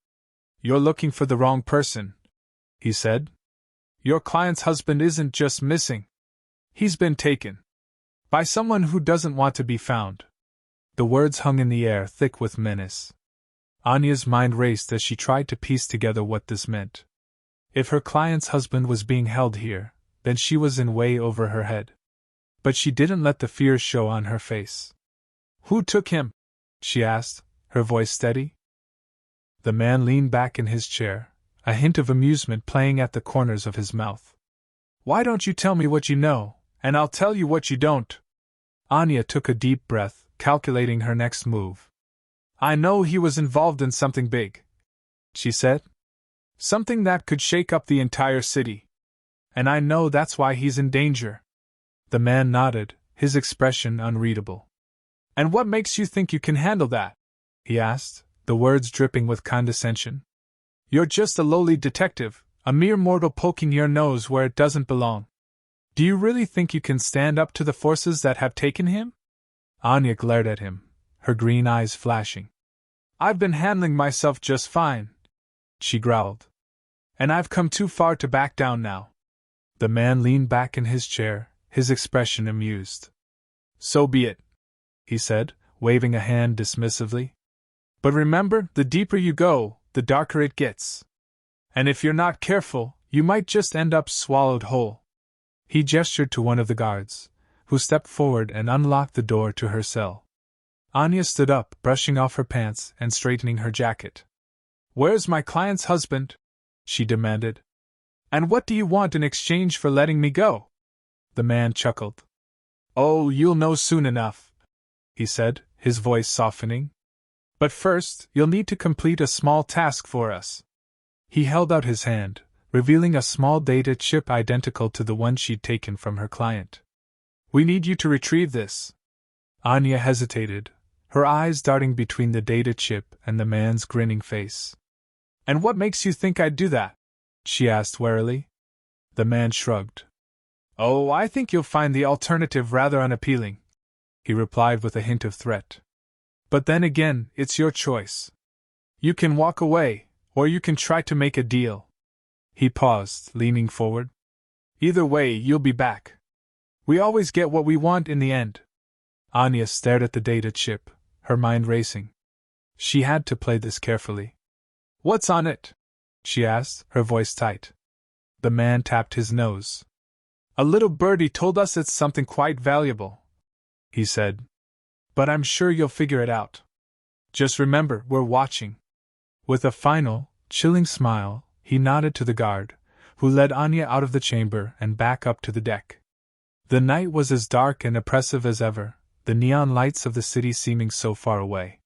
You're looking for the wrong person, he said. Your client's husband isn't just missing. He's been taken. By someone who doesn't want to be found. The words hung in the air, thick with menace. Anya's mind raced as she tried to piece together what this meant. If her client's husband was being held here, then she was in way over her head. But she didn't let the fear show on her face. Who took him? She asked, her voice steady. The man leaned back in his chair, a hint of amusement playing at the corners of his mouth. Why don't you tell me what you know, and I'll tell you what you don't? Anya took a deep breath, calculating her next move. I know he was involved in something big, she said. Something that could shake up the entire city. And I know that's why he's in danger. The man nodded, his expression unreadable. And what makes you think you can handle that? He asked, the words dripping with condescension. You're just a lowly detective, a mere mortal poking your nose where it doesn't belong. Do you really think you can stand up to the forces that have taken him? Anya glared at him, her green eyes flashing. I've been handling myself just fine, she growled. And I've come too far to back down now. The man leaned back in his chair, his expression amused. So be it, he said, waving a hand dismissively. But remember, the deeper you go, the darker it gets. And if you're not careful, you might just end up swallowed whole. He gestured to one of the guards, who stepped forward and unlocked the door to her cell. Anya stood up, brushing off her pants and straightening her jacket. Where's my client's husband? She demanded. And what do you want in exchange for letting me go? The man chuckled. Oh, you'll know soon enough, he said, his voice softening. But first, you'll need to complete a small task for us. He held out his hand, revealing a small data chip identical to the one she'd taken from her client. We need you to retrieve this. Anya hesitated, her eyes darting between the data chip and the man's grinning face. And what makes you think I'd do that? She asked warily. The man shrugged. Oh, I think you'll find the alternative rather unappealing, he replied with a hint of threat. But then again, it's your choice. You can walk away, or you can try to make a deal. He paused, leaning forward. Either way, you'll be back. We always get what we want in the end. Anya stared at the data chip, her mind racing. She had to play this carefully. What's on it? She asked, her voice tight. The man tapped his nose. A little birdie told us it's something quite valuable, he said. But I'm sure you'll figure it out. Just remember, we're watching. With a final, chilling smile, he nodded to the guard, who led Anya out of the chamber and back up to the deck. The night was as dark and oppressive as ever, the neon lights of the city seeming so far away.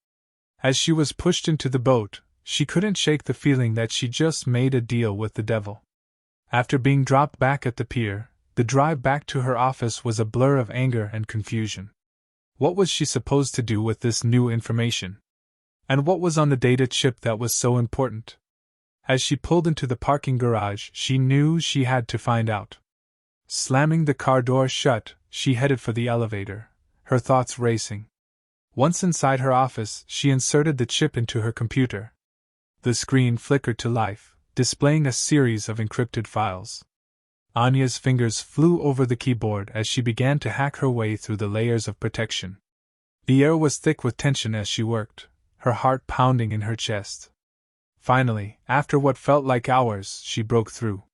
As she was pushed into the boat, she couldn't shake the feeling that she just made a deal with the devil. After being dropped back at the pier, the drive back to her office was a blur of anger and confusion. What was she supposed to do with this new information? And what was on the data chip that was so important? As she pulled into the parking garage, she knew she had to find out. Slamming the car door shut, she headed for the elevator, her thoughts racing. Once inside her office, she inserted the chip into her computer. The screen flickered to life, displaying a series of encrypted files. Anya's fingers flew over the keyboard as she began to hack her way through the layers of protection. The air was thick with tension as she worked, her heart pounding in her chest. Finally, after what felt like hours, she broke through.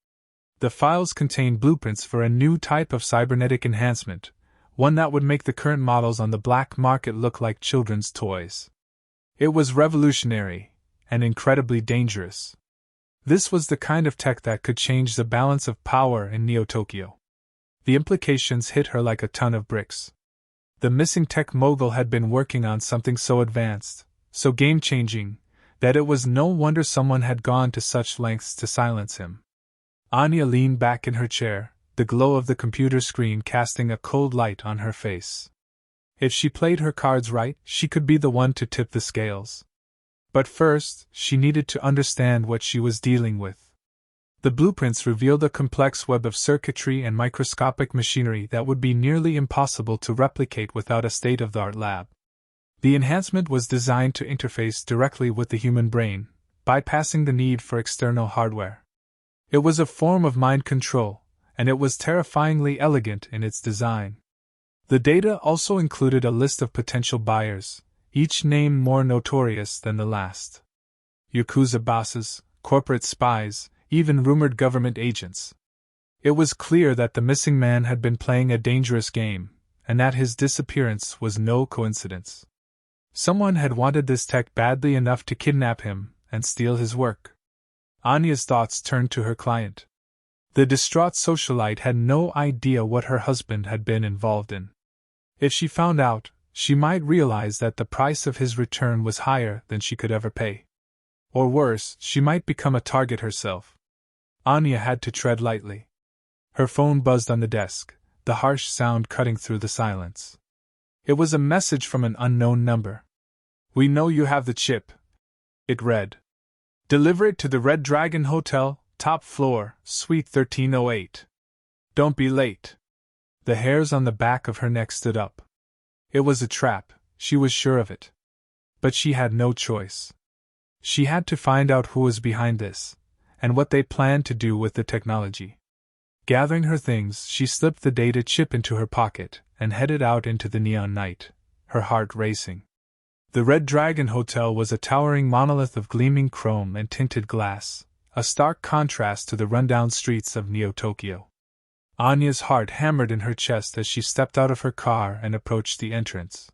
The files contained blueprints for a new type of cybernetic enhancement, one that would make the current models on the black market look like children's toys. It was revolutionary, and incredibly dangerous. This was the kind of tech that could change the balance of power in Neo-Tokyo. The implications hit her like a ton of bricks. The missing tech mogul had been working on something so advanced, so game-changing, that it was no wonder someone had gone to such lengths to silence him. Anya leaned back in her chair, the glow of the computer screen casting a cold light on her face. If she played her cards right, she could be the one to tip the scales. But first, she needed to understand what she was dealing with. The blueprints revealed a complex web of circuitry and microscopic machinery that would be nearly impossible to replicate without a state-of-the-art lab. The enhancement was designed to interface directly with the human brain, bypassing the need for external hardware. It was a form of mind control, and it was terrifyingly elegant in its design. The data also included a list of potential buyers, each name more notorious than the last. Yakuza bosses, corporate spies, even rumored government agents. It was clear that the missing man had been playing a dangerous game, and that his disappearance was no coincidence. Someone had wanted this tech badly enough to kidnap him and steal his work. Anya's thoughts turned to her client. The distraught socialite had no idea what her husband had been involved in. If she found out, she might realize that the price of his return was higher than she could ever pay. Or worse, she might become a target herself. Anya had to tread lightly. Her phone buzzed on the desk, the harsh sound cutting through the silence. It was a message from an unknown number. "We know you have the chip," it read. "Deliver it to the Red Dragon Hotel, top floor, suite 1308. Don't be late." The hairs on the back of her neck stood up. It was a trap, she was sure of it. But she had no choice. She had to find out who was behind this, and what they planned to do with the technology. Gathering her things, she slipped the data chip into her pocket and headed out into the neon night, her heart racing. The Red Dragon Hotel was a towering monolith of gleaming chrome and tinted glass, a stark contrast to the rundown streets of Neo-Tokyo. Anya's heart hammered in her chest as she stepped out of her car and approached the entrance.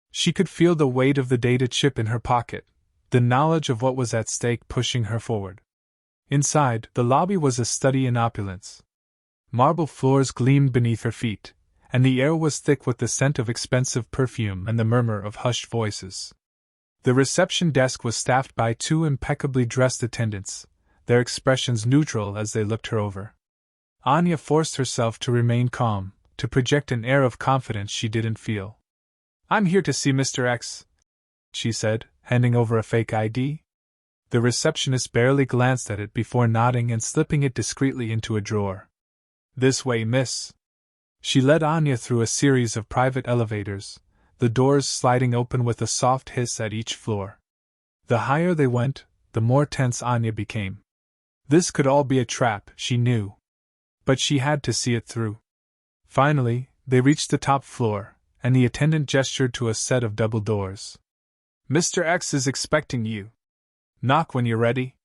She could feel the weight of the data chip in her pocket, the knowledge of what was at stake pushing her forward. Inside, the lobby was a study in opulence. Marble floors gleamed beneath her feet, and the air was thick with the scent of expensive perfume and the murmur of hushed voices. The reception desk was staffed by 2 impeccably dressed attendants, their expressions neutral as they looked her over. Anya forced herself to remain calm, to project an air of confidence she didn't feel. "I'm here to see Mr. X," she said, handing over a fake ID. The receptionist barely glanced at it before nodding and slipping it discreetly into a drawer. "This way, miss." She led Anya through a series of private elevators, the doors sliding open with a soft hiss at each floor. The higher they went, the more tense Anya became. This could all be a trap, she knew. But she had to see it through. Finally, they reached the top floor, and the attendant gestured to a set of double doors. "Mr. X is expecting you. Knock when you're ready."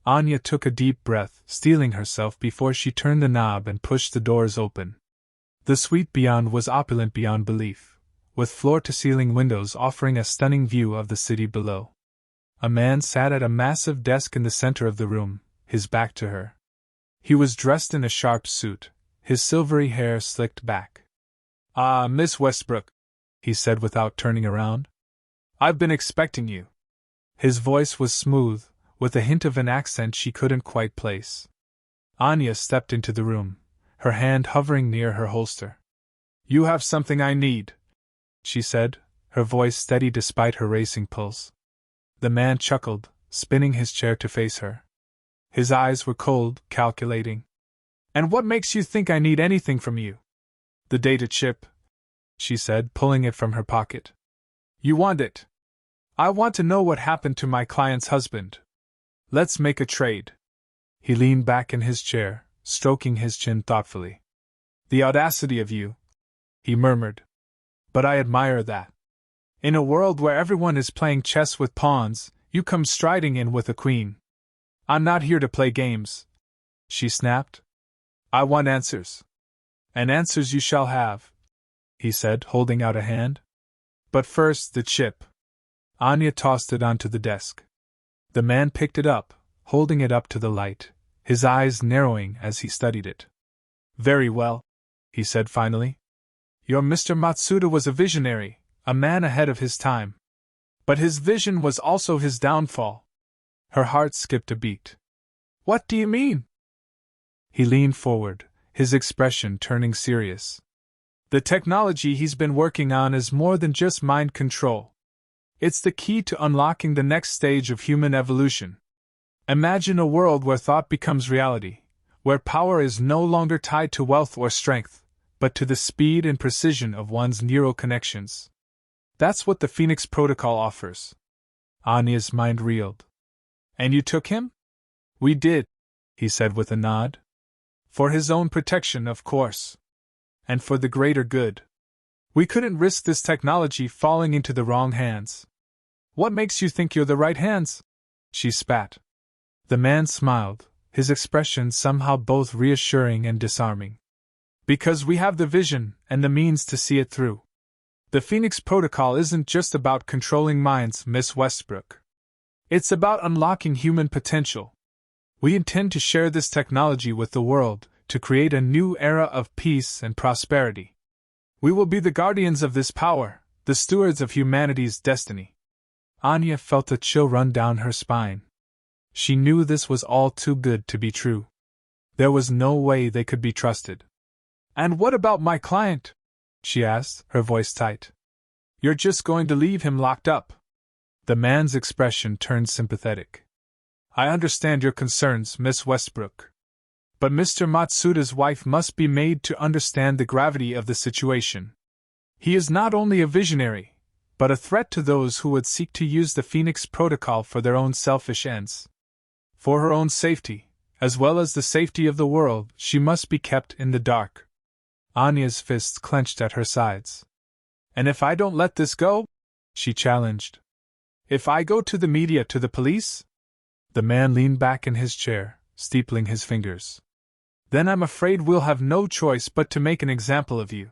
Anya took a deep breath, steeling herself before she turned the knob and pushed the doors open. The suite beyond was opulent beyond belief, with floor-to-ceiling windows offering a stunning view of the city below. A man sat at a massive desk in the center of the room, his back to her. He was dressed in a sharp suit, his silvery hair slicked back. "Ah, Miss Westbrook," he said without turning around. "I've been expecting you." His voice was smooth, with a hint of an accent she couldn't quite place. Anya stepped into the room, her hand hovering near her holster. You have something I need, she said, her voice steady despite her racing pulse. The man chuckled, spinning his chair to face her. His eyes were cold, calculating. And what makes you think I need anything from you? The data chip, she said, pulling it from her pocket. You want it? I want to know what happened to my client's husband. Let's make a trade. He leaned back in his chair, stroking his chin thoughtfully. The audacity of you, he murmured. But I admire that. In a world where everyone is playing chess with pawns, you come striding in with a queen. I'm not here to play games, she snapped. I want answers. And answers you shall have, he said, holding out a hand. But first, the chip. Anya tossed it onto the desk. The man picked it up, holding it up to the light, his eyes narrowing as he studied it. Very well, he said finally. Your Mr. Matsuda was a visionary, a man ahead of his time. But his vision was also his downfall. Her heart skipped a beat. What do you mean? He leaned forward, his expression turning serious. The technology he's been working on is more than just mind control. It's the key to unlocking the next stage of human evolution. Imagine a world where thought becomes reality, where power is no longer tied to wealth or strength, but to the speed and precision of one's neural connections. That's what the Phoenix Protocol offers. Anya's mind reeled. And you took him? We did, he said with a nod. For his own protection, of course. And for the greater good. We couldn't risk this technology falling into the wrong hands. What makes you think you're the right hands? She spat. The man smiled, his expression somehow both reassuring and disarming. Because we have the vision and the means to see it through. The Phoenix Protocol isn't just about controlling minds, Miss Westbrook. It's about unlocking human potential. We intend to share this technology with the world, to create a new era of peace and prosperity. We will be the guardians of this power, the stewards of humanity's destiny. Anya felt a chill run down her spine. She knew this was all too good to be true. There was no way they could be trusted. And what about my client? She asked, her voice tight. You're just going to leave him locked up? The man's expression turned sympathetic. I understand your concerns, Miss Westbrook. But Mr. Matsuda's wife must be made to understand the gravity of the situation. He is not only a visionary, but a threat to those who would seek to use the Phoenix Protocol for their own selfish ends. For her own safety, as well as the safety of the world, she must be kept in the dark. Anya's fists clenched at her sides. And if I don't let this go? She challenged. If I go to the media, to the police? The man leaned back in his chair, steepling his fingers. Then I'm afraid we'll have no choice but to make an example of you.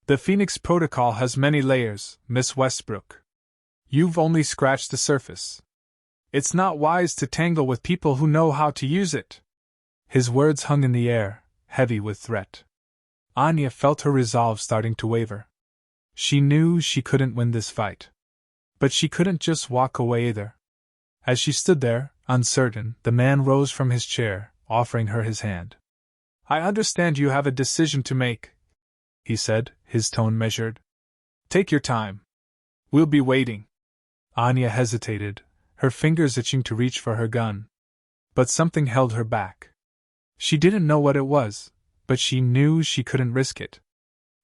The Phoenix Protocol has many layers, Miss Westbrook. You've only scratched the surface. It's not wise to tangle with people who know how to use it. His words hung in the air, heavy with threat. Anya felt her resolve starting to waver. She knew she couldn't win this fight. But she couldn't just walk away either. As she stood there, uncertain, the man rose from his chair, offering her his hand. I understand you have a decision to make, he said, his tone measured. Take your time. We'll be waiting. Anya hesitated, her fingers itching to reach for her gun. But something held her back. She didn't know what it was, but she knew she couldn't risk it.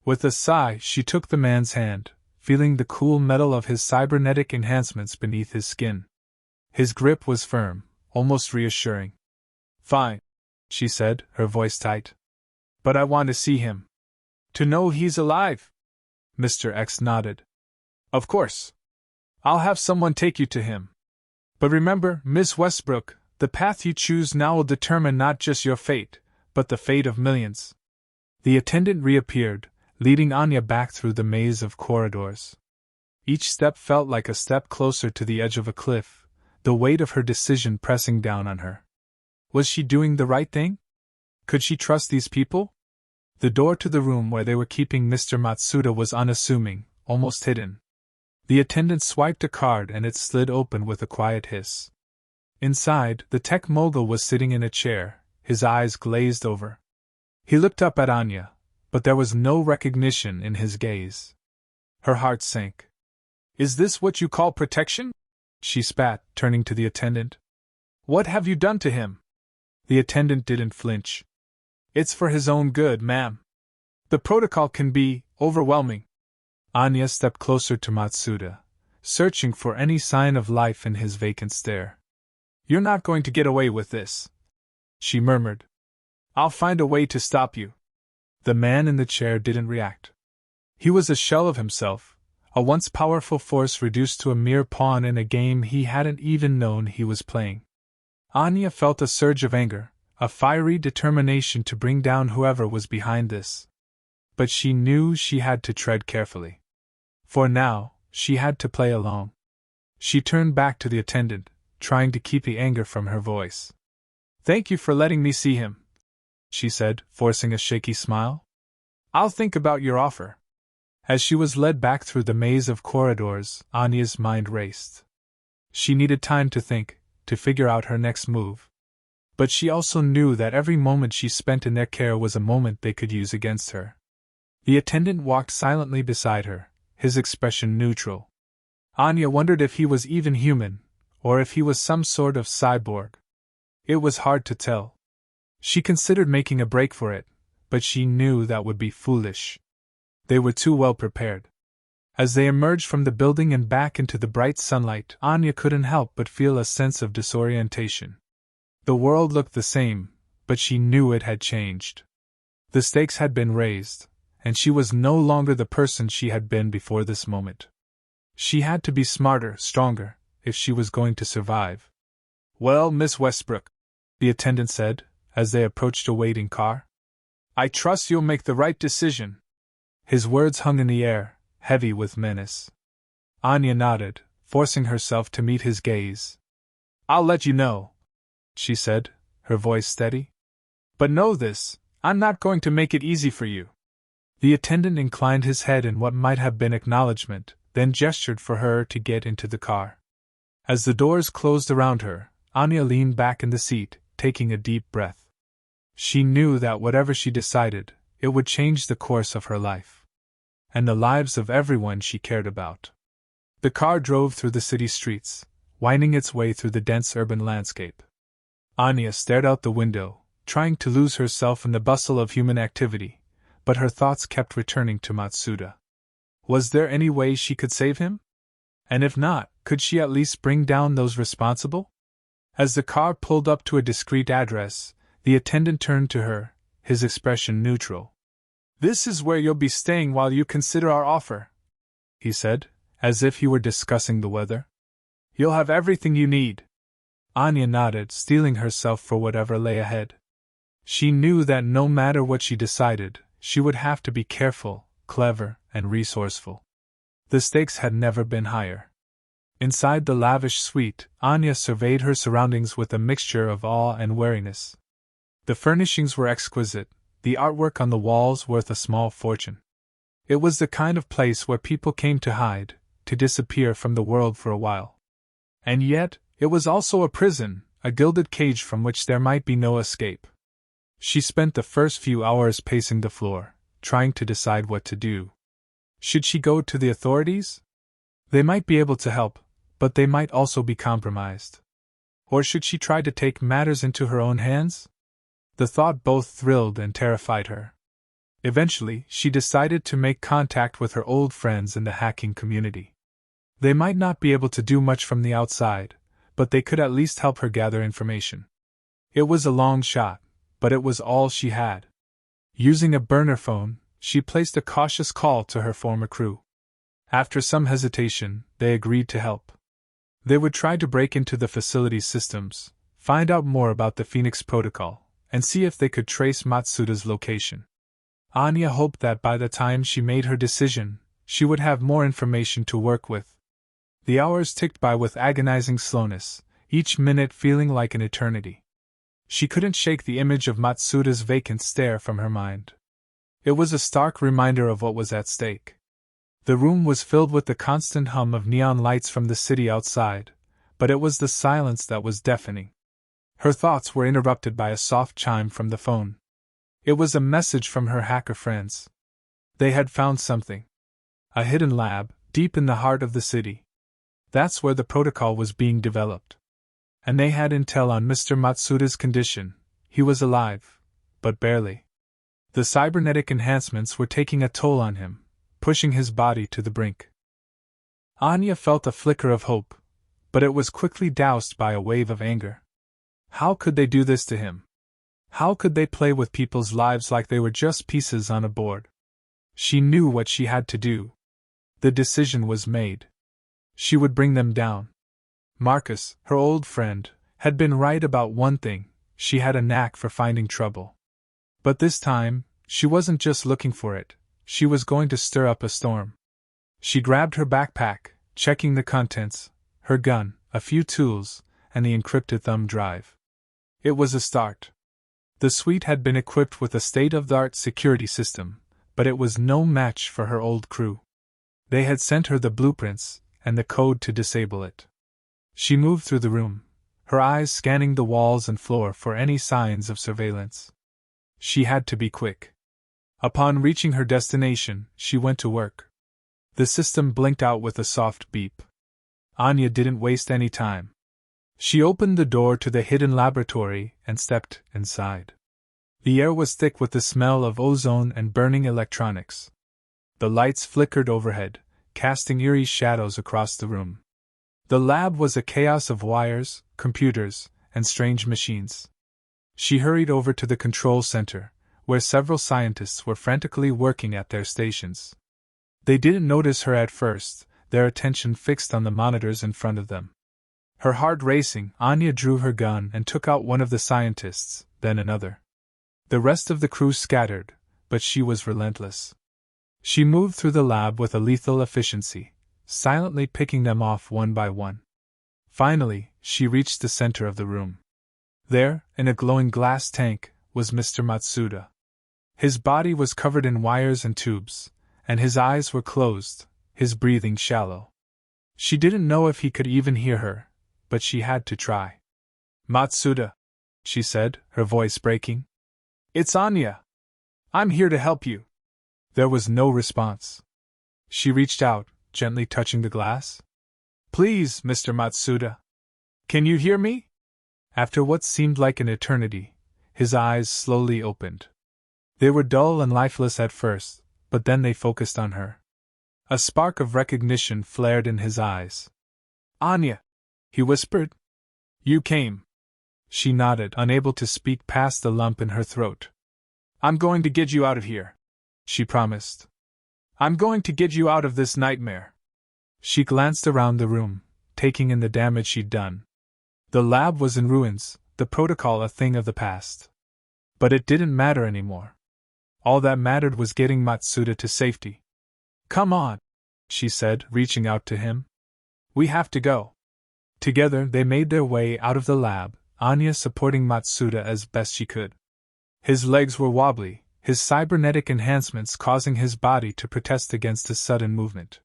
With a sigh, she took the man's hand, feeling the cool metal of his cybernetic enhancements beneath his skin. His grip was firm, almost reassuring. Fine, she said, her voice tight. But I want to see him. To know he's alive. Mr. X nodded. Of course. I'll have someone take you to him. But remember, Miss Westbrook, the path you choose now will determine not just your fate, but the fate of millions. The attendant reappeared, leading Anya back through the maze of corridors. Each step felt like a step closer to the edge of a cliff, the weight of her decision pressing down on her. Was she doing the right thing? Could she trust these people? The door to the room where they were keeping Mr. Matsuda was unassuming, almost hidden. The attendant swiped a card and it slid open with a quiet hiss. Inside, the tech mogul was sitting in a chair, his eyes glazed over. He looked up at Anya, but there was no recognition in his gaze. Her heart sank. "Is this what you call protection?" she spat, turning to the attendant. "What have you done to him?" The attendant didn't flinch. "It's for his own good, ma'am. The protocol can be overwhelming." Anya stepped closer to Matsuda, searching for any sign of life in his vacant stare. "You're not going to get away with this," she murmured. "I'll find a way to stop you." The man in the chair didn't react. He was a shell of himself, a once powerful force reduced to a mere pawn in a game he hadn't even known he was playing. Anya felt a surge of anger, a fiery determination to bring down whoever was behind this. But she knew she had to tread carefully. For now, she had to play along. She turned back to the attendant, trying to keep the anger from her voice. "Thank you for letting me see him," she said, forcing a shaky smile. "I'll think about your offer." As she was led back through the maze of corridors, Anya's mind raced. She needed time to think, to figure out her next move. But she also knew that every moment she spent in their care was a moment they could use against her. The attendant walked silently beside her, his expression neutral. Anya wondered if he was even human, or if he was some sort of cyborg. It was hard to tell. She considered making a break for it, but she knew that would be foolish. They were too well prepared. As they emerged from the building and back into the bright sunlight, Anya couldn't help but feel a sense of disorientation. The world looked the same, but she knew it had changed. The stakes had been raised, and she was no longer the person she had been before this moment. She had to be smarter, stronger, if she was going to survive. "Well, Miss Westbrook," the attendant said, as they approached a waiting car, "I trust you'll make the right decision." His words hung in the air, heavy with menace. Anya nodded, forcing herself to meet his gaze. "I'll let you know," she said, her voice steady. "But know this, I'm not going to make it easy for you." The attendant inclined his head in what might have been acknowledgement, then gestured for her to get into the car. As the doors closed around her, Anya leaned back in the seat, taking a deep breath. She knew that whatever she decided, it would change the course of her life. And the lives of everyone she cared about. The car drove through the city streets, winding its way through the dense urban landscape. Anya stared out the window, trying to lose herself in the bustle of human activity, but her thoughts kept returning to Matsuda. Was there any way she could save him? And if not, could she at least bring down those responsible? As the car pulled up to a discreet address, the attendant turned to her, his expression neutral. "This is where you'll be staying while you consider our offer," he said, as if he were discussing the weather. "You'll have everything you need." Anya nodded, steeling herself for whatever lay ahead. She knew that no matter what she decided, she would have to be careful, clever, and resourceful. The stakes had never been higher. Inside the lavish suite, Anya surveyed her surroundings with a mixture of awe and wariness. The furnishings were exquisite, the artwork on the walls worth a small fortune. It was the kind of place where people came to hide, to disappear from the world for a while. And yet, it was also a prison, a gilded cage from which there might be no escape. She spent the first few hours pacing the floor, trying to decide what to do. Should she go to the authorities? They might be able to help, but they might also be compromised. Or should she try to take matters into her own hands? The thought both thrilled and terrified her. Eventually, she decided to make contact with her old friends in the hacking community. They might not be able to do much from the outside, but they could at least help her gather information. It was a long shot, but it was all she had. Using a burner phone, she placed a cautious call to her former crew. After some hesitation, they agreed to help. They would try to break into the facility's systems, find out more about the Phoenix Protocol, and see if they could trace Matsuda's location. Anya hoped that by the time she made her decision, she would have more information to work with. The hours ticked by with agonizing slowness, each minute feeling like an eternity. She couldn't shake the image of Matsuda's vacant stare from her mind. It was a stark reminder of what was at stake. The room was filled with the constant hum of neon lights from the city outside, but it was the silence that was deafening. Her thoughts were interrupted by a soft chime from the phone. It was a message from her hacker friends. They had found something. A hidden lab, deep in the heart of the city. That's where the protocol was being developed. And they had intel on Mr. Matsuda's condition. He was alive, but barely. The cybernetic enhancements were taking a toll on him, pushing his body to the brink. Anya felt a flicker of hope, but it was quickly doused by a wave of anger. How could they do this to him? How could they play with people's lives like they were just pieces on a board? She knew what she had to do. The decision was made. She would bring them down. Marcus, her old friend, had been right about one thing: she had a knack for finding trouble. But this time, she wasn't just looking for it, she was going to stir up a storm. She grabbed her backpack, checking the contents, her gun, a few tools, and the encrypted thumb drive. It was a start. The suite had been equipped with a state-of-the-art security system, but it was no match for her old crew. They had sent her the blueprints and the code to disable it. She moved through the room, her eyes scanning the walls and floor for any signs of surveillance. She had to be quick. Upon reaching her destination, she went to work. The system blinked out with a soft beep. Anya didn't waste any time. She opened the door to the hidden laboratory and stepped inside. The air was thick with the smell of ozone and burning electronics. The lights flickered overhead, casting eerie shadows across the room. The lab was a chaos of wires, computers, and strange machines. She hurried over to the control center, where several scientists were frantically working at their stations. They didn't notice her at first, their attention fixed on the monitors in front of them. Her heart racing, Anya drew her gun and took out one of the scientists, then another. The rest of the crew scattered, but she was relentless. She moved through the lab with a lethal efficiency, silently picking them off one by one. Finally, she reached the center of the room. There, in a glowing glass tank, was Mr. Matsuda. His body was covered in wires and tubes, and his eyes were closed, his breathing shallow. She didn't know if he could even hear her, but she had to try. "Matsuda," she said, her voice breaking. "It's Anya. I'm here to help you." There was no response. She reached out, gently touching the glass. "Please, Mr. Matsuda. Can you hear me?" After what seemed like an eternity, his eyes slowly opened. They were dull and lifeless at first, but then they focused on her. A spark of recognition flared in his eyes. "Anya," he whispered. "You came." She nodded, unable to speak past the lump in her throat. "I'm going to get you out of here," she promised. "I'm going to get you out of this nightmare." She glanced around the room, taking in the damage she'd done. The lab was in ruins, the protocol a thing of the past. But it didn't matter anymore. All that mattered was getting Matsuda to safety. "Come on," she said, reaching out to him. "We have to go." Together they made their way out of the lab, Anya supporting Matsuda as best she could. His legs were wobbly, his cybernetic enhancements causing his body to protest against his sudden movement.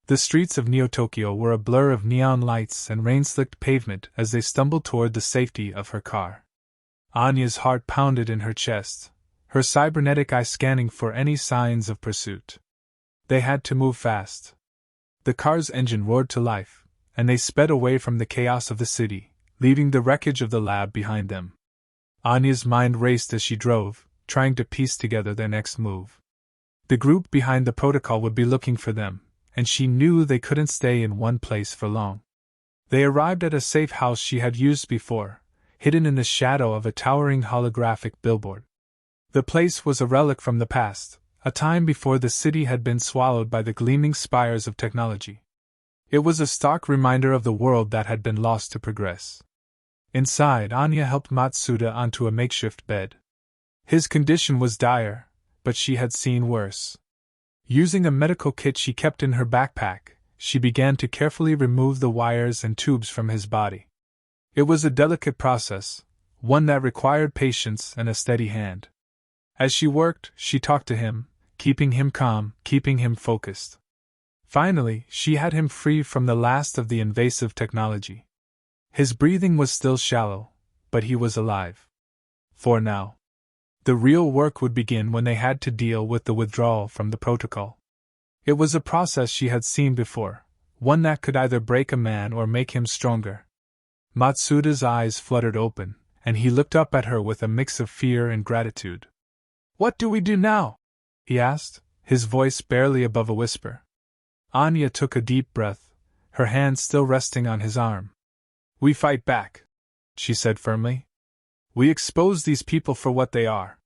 The streets of Neo-Tokyo were a blur of neon lights and rain-slicked pavement as they stumbled toward the safety of her car. Anya's heart pounded in her chest, her cybernetic eye scanning for any signs of pursuit. They had to move fast. The car's engine roared to life, and they sped away from the chaos of the city, leaving the wreckage of the lab behind them. Anya's mind raced as she drove, trying to piece together their next move. The group behind the protocol would be looking for them, and she knew they couldn't stay in one place for long. They arrived at a safe house she had used before, hidden in the shadow of a towering holographic billboard. The place was a relic from the past, a time before the city had been swallowed by the gleaming spires of technology. It was a stark reminder of the world that had been lost to progress. Inside, Anya helped Matsuda onto a makeshift bed. His condition was dire, but she had seen worse. Using a medical kit she kept in her backpack, she began to carefully remove the wires and tubes from his body. It was a delicate process, one that required patience and a steady hand. As she worked, she talked to him, keeping him calm, keeping him focused. Finally, she had him free from the last of the invasive technology. His breathing was still shallow, but he was alive. For now. The real work would begin when they had to deal with the withdrawal from the protocol. It was a process she had seen before, one that could either break a man or make him stronger. Matsuda's eyes fluttered open, and he looked up at her with a mix of fear and gratitude. "What do we do now?" he asked, his voice barely above a whisper. Anya took a deep breath, her hand still resting on his arm. "We fight back," she said firmly. "We expose these people for what they are.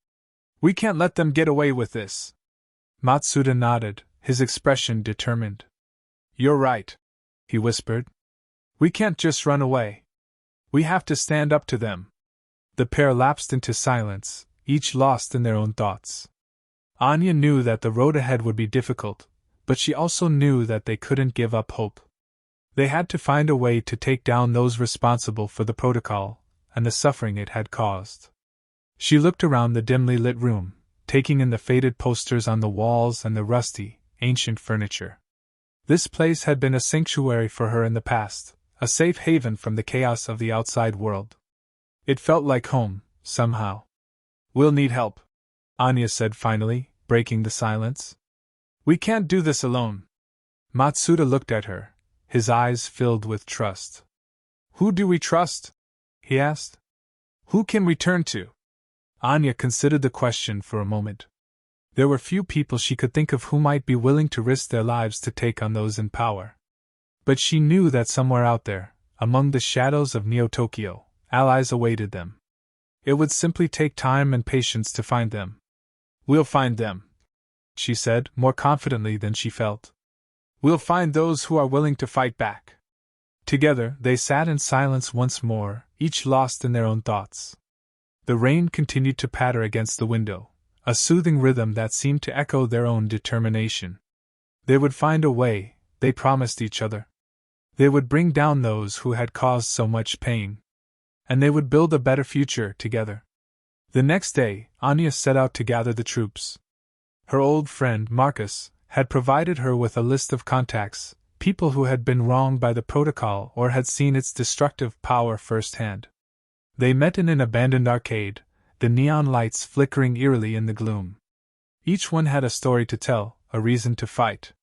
We can't let them get away with this." Matsuda nodded, his expression determined. "You're right," he whispered. "We can't just run away. We have to stand up to them." The pair lapsed into silence, each lost in their own thoughts. Anya knew that the road ahead would be difficult, but she also knew that they couldn't give up hope. They had to find a way to take down those responsible for the protocol and the suffering it had caused. She looked around the dimly lit room, taking in the faded posters on the walls and the rusty, ancient furniture. This place had been a sanctuary for her in the past, a safe haven from the chaos of the outside world. It felt like home, somehow. "We'll need help," Anya said finally, breaking the silence. "We can't do this alone." Matsuda looked at her, his eyes filled with trust. "Who do we trust?" he asked. "Who can we turn to?" Anya considered the question for a moment. There were few people she could think of who might be willing to risk their lives to take on those in power. But she knew that somewhere out there, among the shadows of Neo-Tokyo, allies awaited them. It would simply take time and patience to find them. "We'll find them," she said, more confidently than she felt. "We'll find those who are willing to fight back." Together, they sat in silence once more, each lost in their own thoughts. The rain continued to patter against the window, a soothing rhythm that seemed to echo their own determination. They would find a way, they promised each other. They would bring down those who had caused so much pain. And they would build a better future together. The next day, Anya set out to gather the troops. Her old friend, Marcus, had provided her with a list of contacts, people who had been wronged by the protocol or had seen its destructive power firsthand. They met in an abandoned arcade, the neon lights flickering eerily in the gloom. Each one had a story to tell, a reason to fight.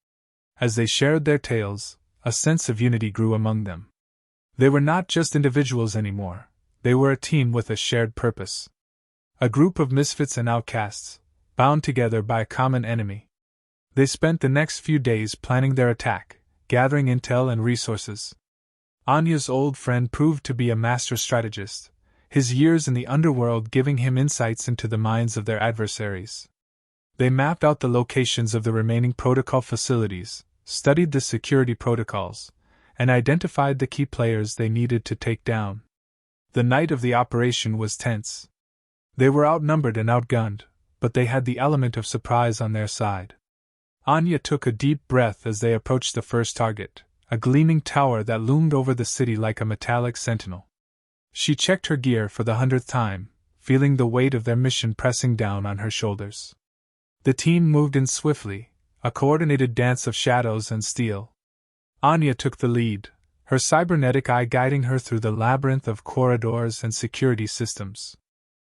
As they shared their tales, a sense of unity grew among them. They were not just individuals anymore, they were a team with a shared purpose. A group of misfits and outcasts, bound together by a common enemy. They spent the next few days planning their attack, gathering intel and resources. Anya's old friend proved to be a master strategist, his years in the underworld giving him insights into the minds of their adversaries. They mapped out the locations of the remaining protocol facilities, studied the security protocols, and identified the key players they needed to take down. The night of the operation was tense. They were outnumbered and outgunned, but they had the element of surprise on their side. Anya took a deep breath as they approached the first target, a gleaming tower that loomed over the city like a metallic sentinel. She checked her gear for the 100th time, feeling the weight of their mission pressing down on her shoulders. The team moved in swiftly, a coordinated dance of shadows and steel. Anya took the lead, her cybernetic eye guiding her through the labyrinth of corridors and security systems.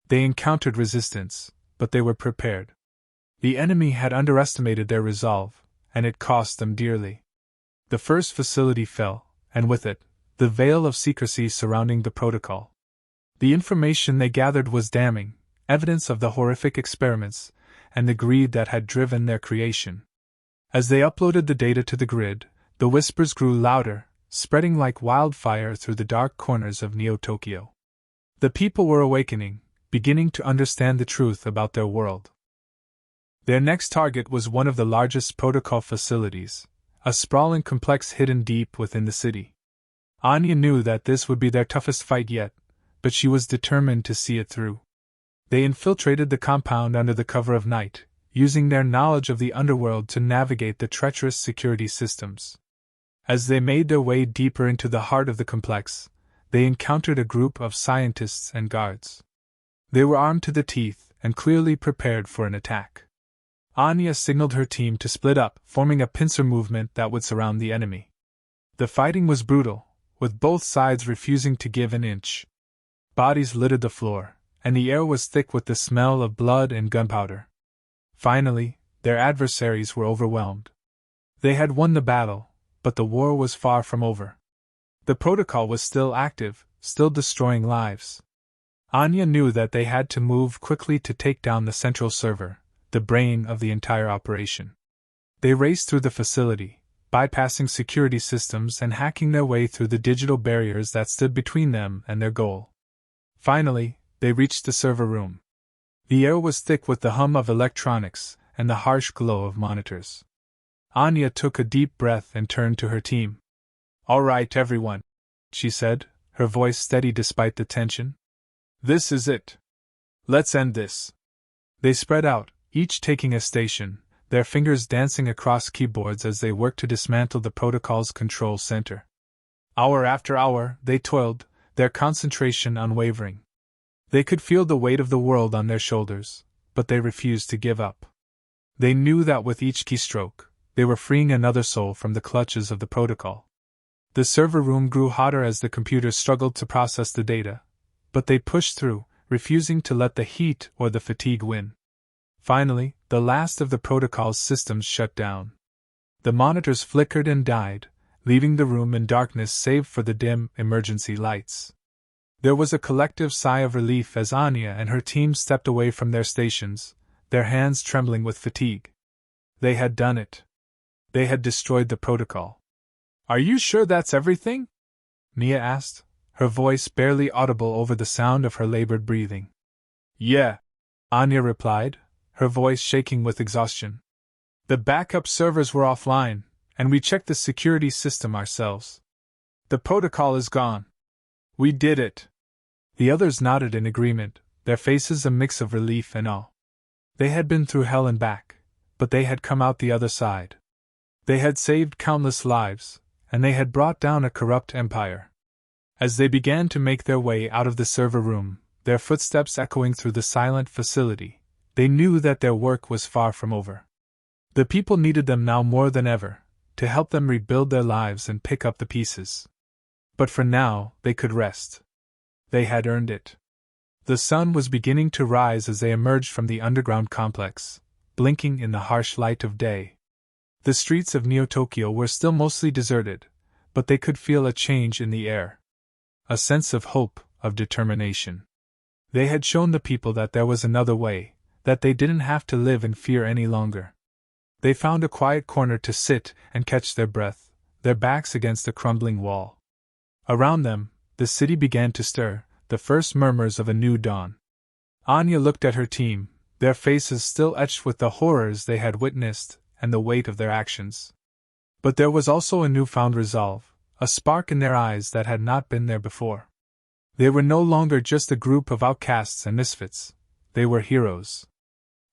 They encountered resistance, but they were prepared. The enemy had underestimated their resolve, and it cost them dearly. The first facility fell, and with it, the veil of secrecy surrounding the protocol. The information they gathered was damning, evidence of the horrific experiments, and the greed that had driven their creation. As they uploaded the data to the grid, the whispers grew louder, spreading like wildfire through the dark corners of Neo-Tokyo. The people were awakening, beginning to understand the truth about their world. Their next target was one of the largest protocol facilities, a sprawling complex hidden deep within the city. Anya knew that this would be their toughest fight yet, but she was determined to see it through. They infiltrated the compound under the cover of night, using their knowledge of the underworld to navigate the treacherous security systems. As they made their way deeper into the heart of the complex, they encountered a group of scientists and guards. They were armed to the teeth and clearly prepared for an attack. Anya signaled her team to split up, forming a pincer movement that would surround the enemy. The fighting was brutal, with both sides refusing to give an inch. Bodies littered the floor, and the air was thick with the smell of blood and gunpowder. Finally, their adversaries were overwhelmed. They had won the battle, but the war was far from over. The protocol was still active, still destroying lives. Anya knew that they had to move quickly to take down the central server, the brain of the entire operation. They raced through the facility, bypassing security systems and hacking their way through the digital barriers that stood between them and their goal. Finally, they reached the server room. The air was thick with the hum of electronics and the harsh glow of monitors. Anya took a deep breath and turned to her team. "All right, everyone," she said, her voice steady despite the tension. "This is it. Let's end this." They spread out, each taking a station, their fingers dancing across keyboards as they worked to dismantle the protocol's control center. Hour after hour, they toiled, their concentration unwavering. They could feel the weight of the world on their shoulders, but they refused to give up. They knew that with each keystroke, they were freeing another soul from the clutches of the protocol. The server room grew hotter as the computers struggled to process the data, but they pushed through, refusing to let the heat or the fatigue win. Finally, the last of the protocol's systems shut down. The monitors flickered and died, leaving the room in darkness save for the dim emergency lights. There was a collective sigh of relief as Anya and her team stepped away from their stations, their hands trembling with fatigue. They had done it. They had destroyed the protocol. "Are you sure that's everything?" Nia asked, her voice barely audible over the sound of her labored breathing. "Yeah," Anya replied, her voice shaking with exhaustion. "The backup servers were offline, and we checked the security system ourselves. The protocol is gone. We did it." The others nodded in agreement, their faces a mix of relief and awe. They had been through hell and back, but they had come out the other side. They had saved countless lives, and they had brought down a corrupt empire. As they began to make their way out of the server room, their footsteps echoing through the silent facility, they knew that their work was far from over. The people needed them now more than ever, to help them rebuild their lives and pick up the pieces. But for now, they could rest. They had earned it. The sun was beginning to rise as they emerged from the underground complex, blinking in the harsh light of day. The streets of Neo-Tokyo were still mostly deserted, but they could feel a change in the air. A sense of hope, of determination. They had shown the people that there was another way, that they didn't have to live in fear any longer. They found a quiet corner to sit and catch their breath, their backs against a crumbling wall. Around them, the city began to stir, the first murmurs of a new dawn. Anya looked at her team, their faces still etched with the horrors they had witnessed and the weight of their actions. But there was also a newfound resolve, a spark in their eyes that had not been there before. They were no longer just a group of outcasts and misfits, they were heroes.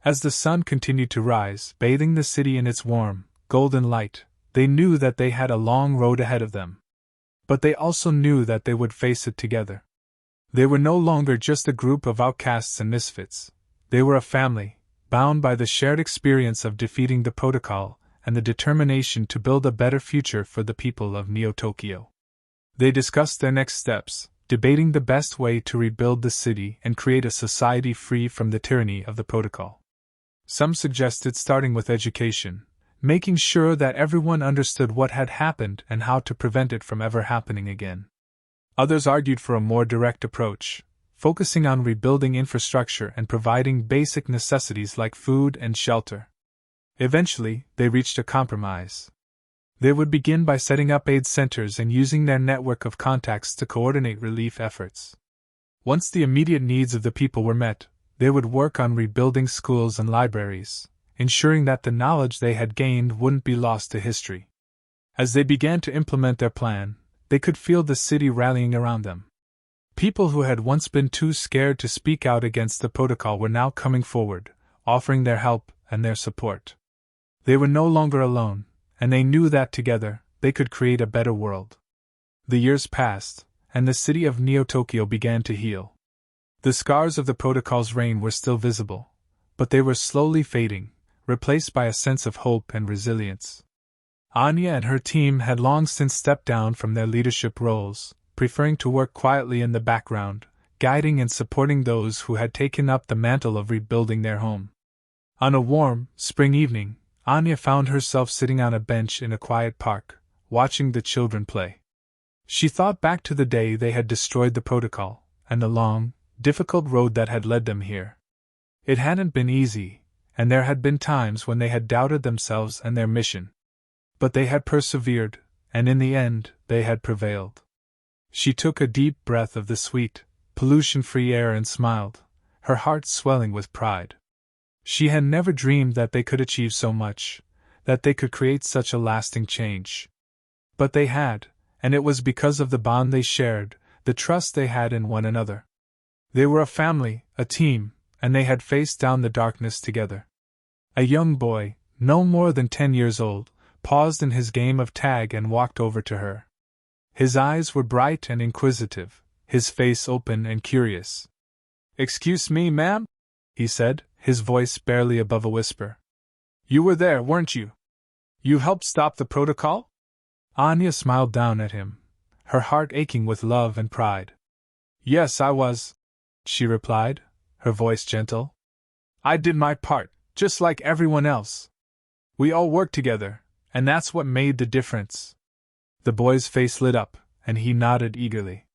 As the sun continued to rise, bathing the city in its warm, golden light, they knew that they had a long road ahead of them. But they also knew that they would face it together. They were no longer just a group of outcasts and misfits, they were a family, bound by the shared experience of defeating the protocol and the determination to build a better future for the people of Neo-Tokyo. They discussed their next steps, debating the best way to rebuild the city and create a society free from the tyranny of the protocol. Some suggested starting with education, making sure that everyone understood what had happened and how to prevent it from ever happening again. Others argued for a more direct approach, focusing on rebuilding infrastructure and providing basic necessities like food and shelter. Eventually, they reached a compromise. They would begin by setting up aid centers and using their network of contacts to coordinate relief efforts. Once the immediate needs of the people were met, they would work on rebuilding schools and libraries, ensuring that the knowledge they had gained wouldn't be lost to history. As they began to implement their plan, they could feel the city rallying around them. People who had once been too scared to speak out against the protocol were now coming forward, offering their help and their support. They were no longer alone, and they knew that together, they could create a better world. The years passed, and the city of Neo-Tokyo began to heal. The scars of the protocol's reign were still visible, but they were slowly fading, replaced by a sense of hope and resilience. Anya and her team had long since stepped down from their leadership roles, preferring to work quietly in the background, guiding and supporting those who had taken up the mantle of rebuilding their home. On a warm, spring evening, Anya found herself sitting on a bench in a quiet park, watching the children play. She thought back to the day they had destroyed the protocol, and the long, difficult road that had led them here. It hadn't been easy, and there had been times when they had doubted themselves and their mission. But they had persevered, and in the end, they had prevailed. She took a deep breath of the sweet, pollution-free air and smiled, her heart swelling with pride. She had never dreamed that they could achieve so much, that they could create such a lasting change. But they had, and it was because of the bond they shared, the trust they had in one another. They were a family, a team, and they had faced down the darkness together. A young boy, no more than 10 years old, paused in his game of tag and walked over to her. His eyes were bright and inquisitive, his face open and curious. "Excuse me, ma'am?" he said, his voice barely above a whisper. "You were there, weren't you? You helped stop the protocol?" Anya smiled down at him, her heart aching with love and pride. "Yes, I was," she replied, her voice gentle. "I did my part, just like everyone else. We all worked together, and that's what made the difference." The boy's face lit up, and he nodded eagerly.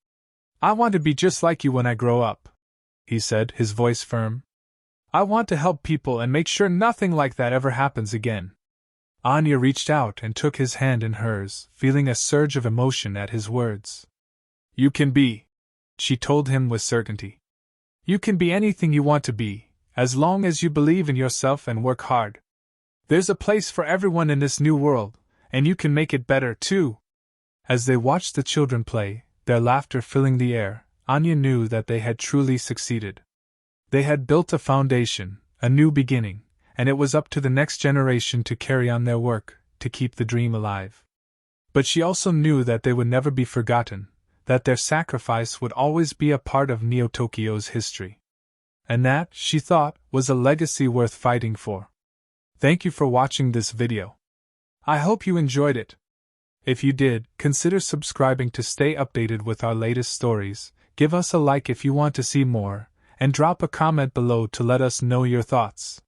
"I want to be just like you when I grow up," he said, his voice firm. "I want to help people and make sure nothing like that ever happens again." Anya reached out and took his hand in hers, feeling a surge of emotion at his words. "You can be," she told him with certainty. "You can be anything you want to be, as long as you believe in yourself and work hard. There's a place for everyone in this new world, and you can make it better, too." As they watched the children play, their laughter filling the air, Anya knew that they had truly succeeded. They had built a foundation, a new beginning, and it was up to the next generation to carry on their work, to keep the dream alive. But she also knew that they would never be forgotten, that their sacrifice would always be a part of Neo-Tokyo's history. And that, she thought, was a legacy worth fighting for. Thank you for watching this video. I hope you enjoyed it. If you did, consider subscribing to stay updated with our latest stories, give us a like if you want to see more, and drop a comment below to let us know your thoughts.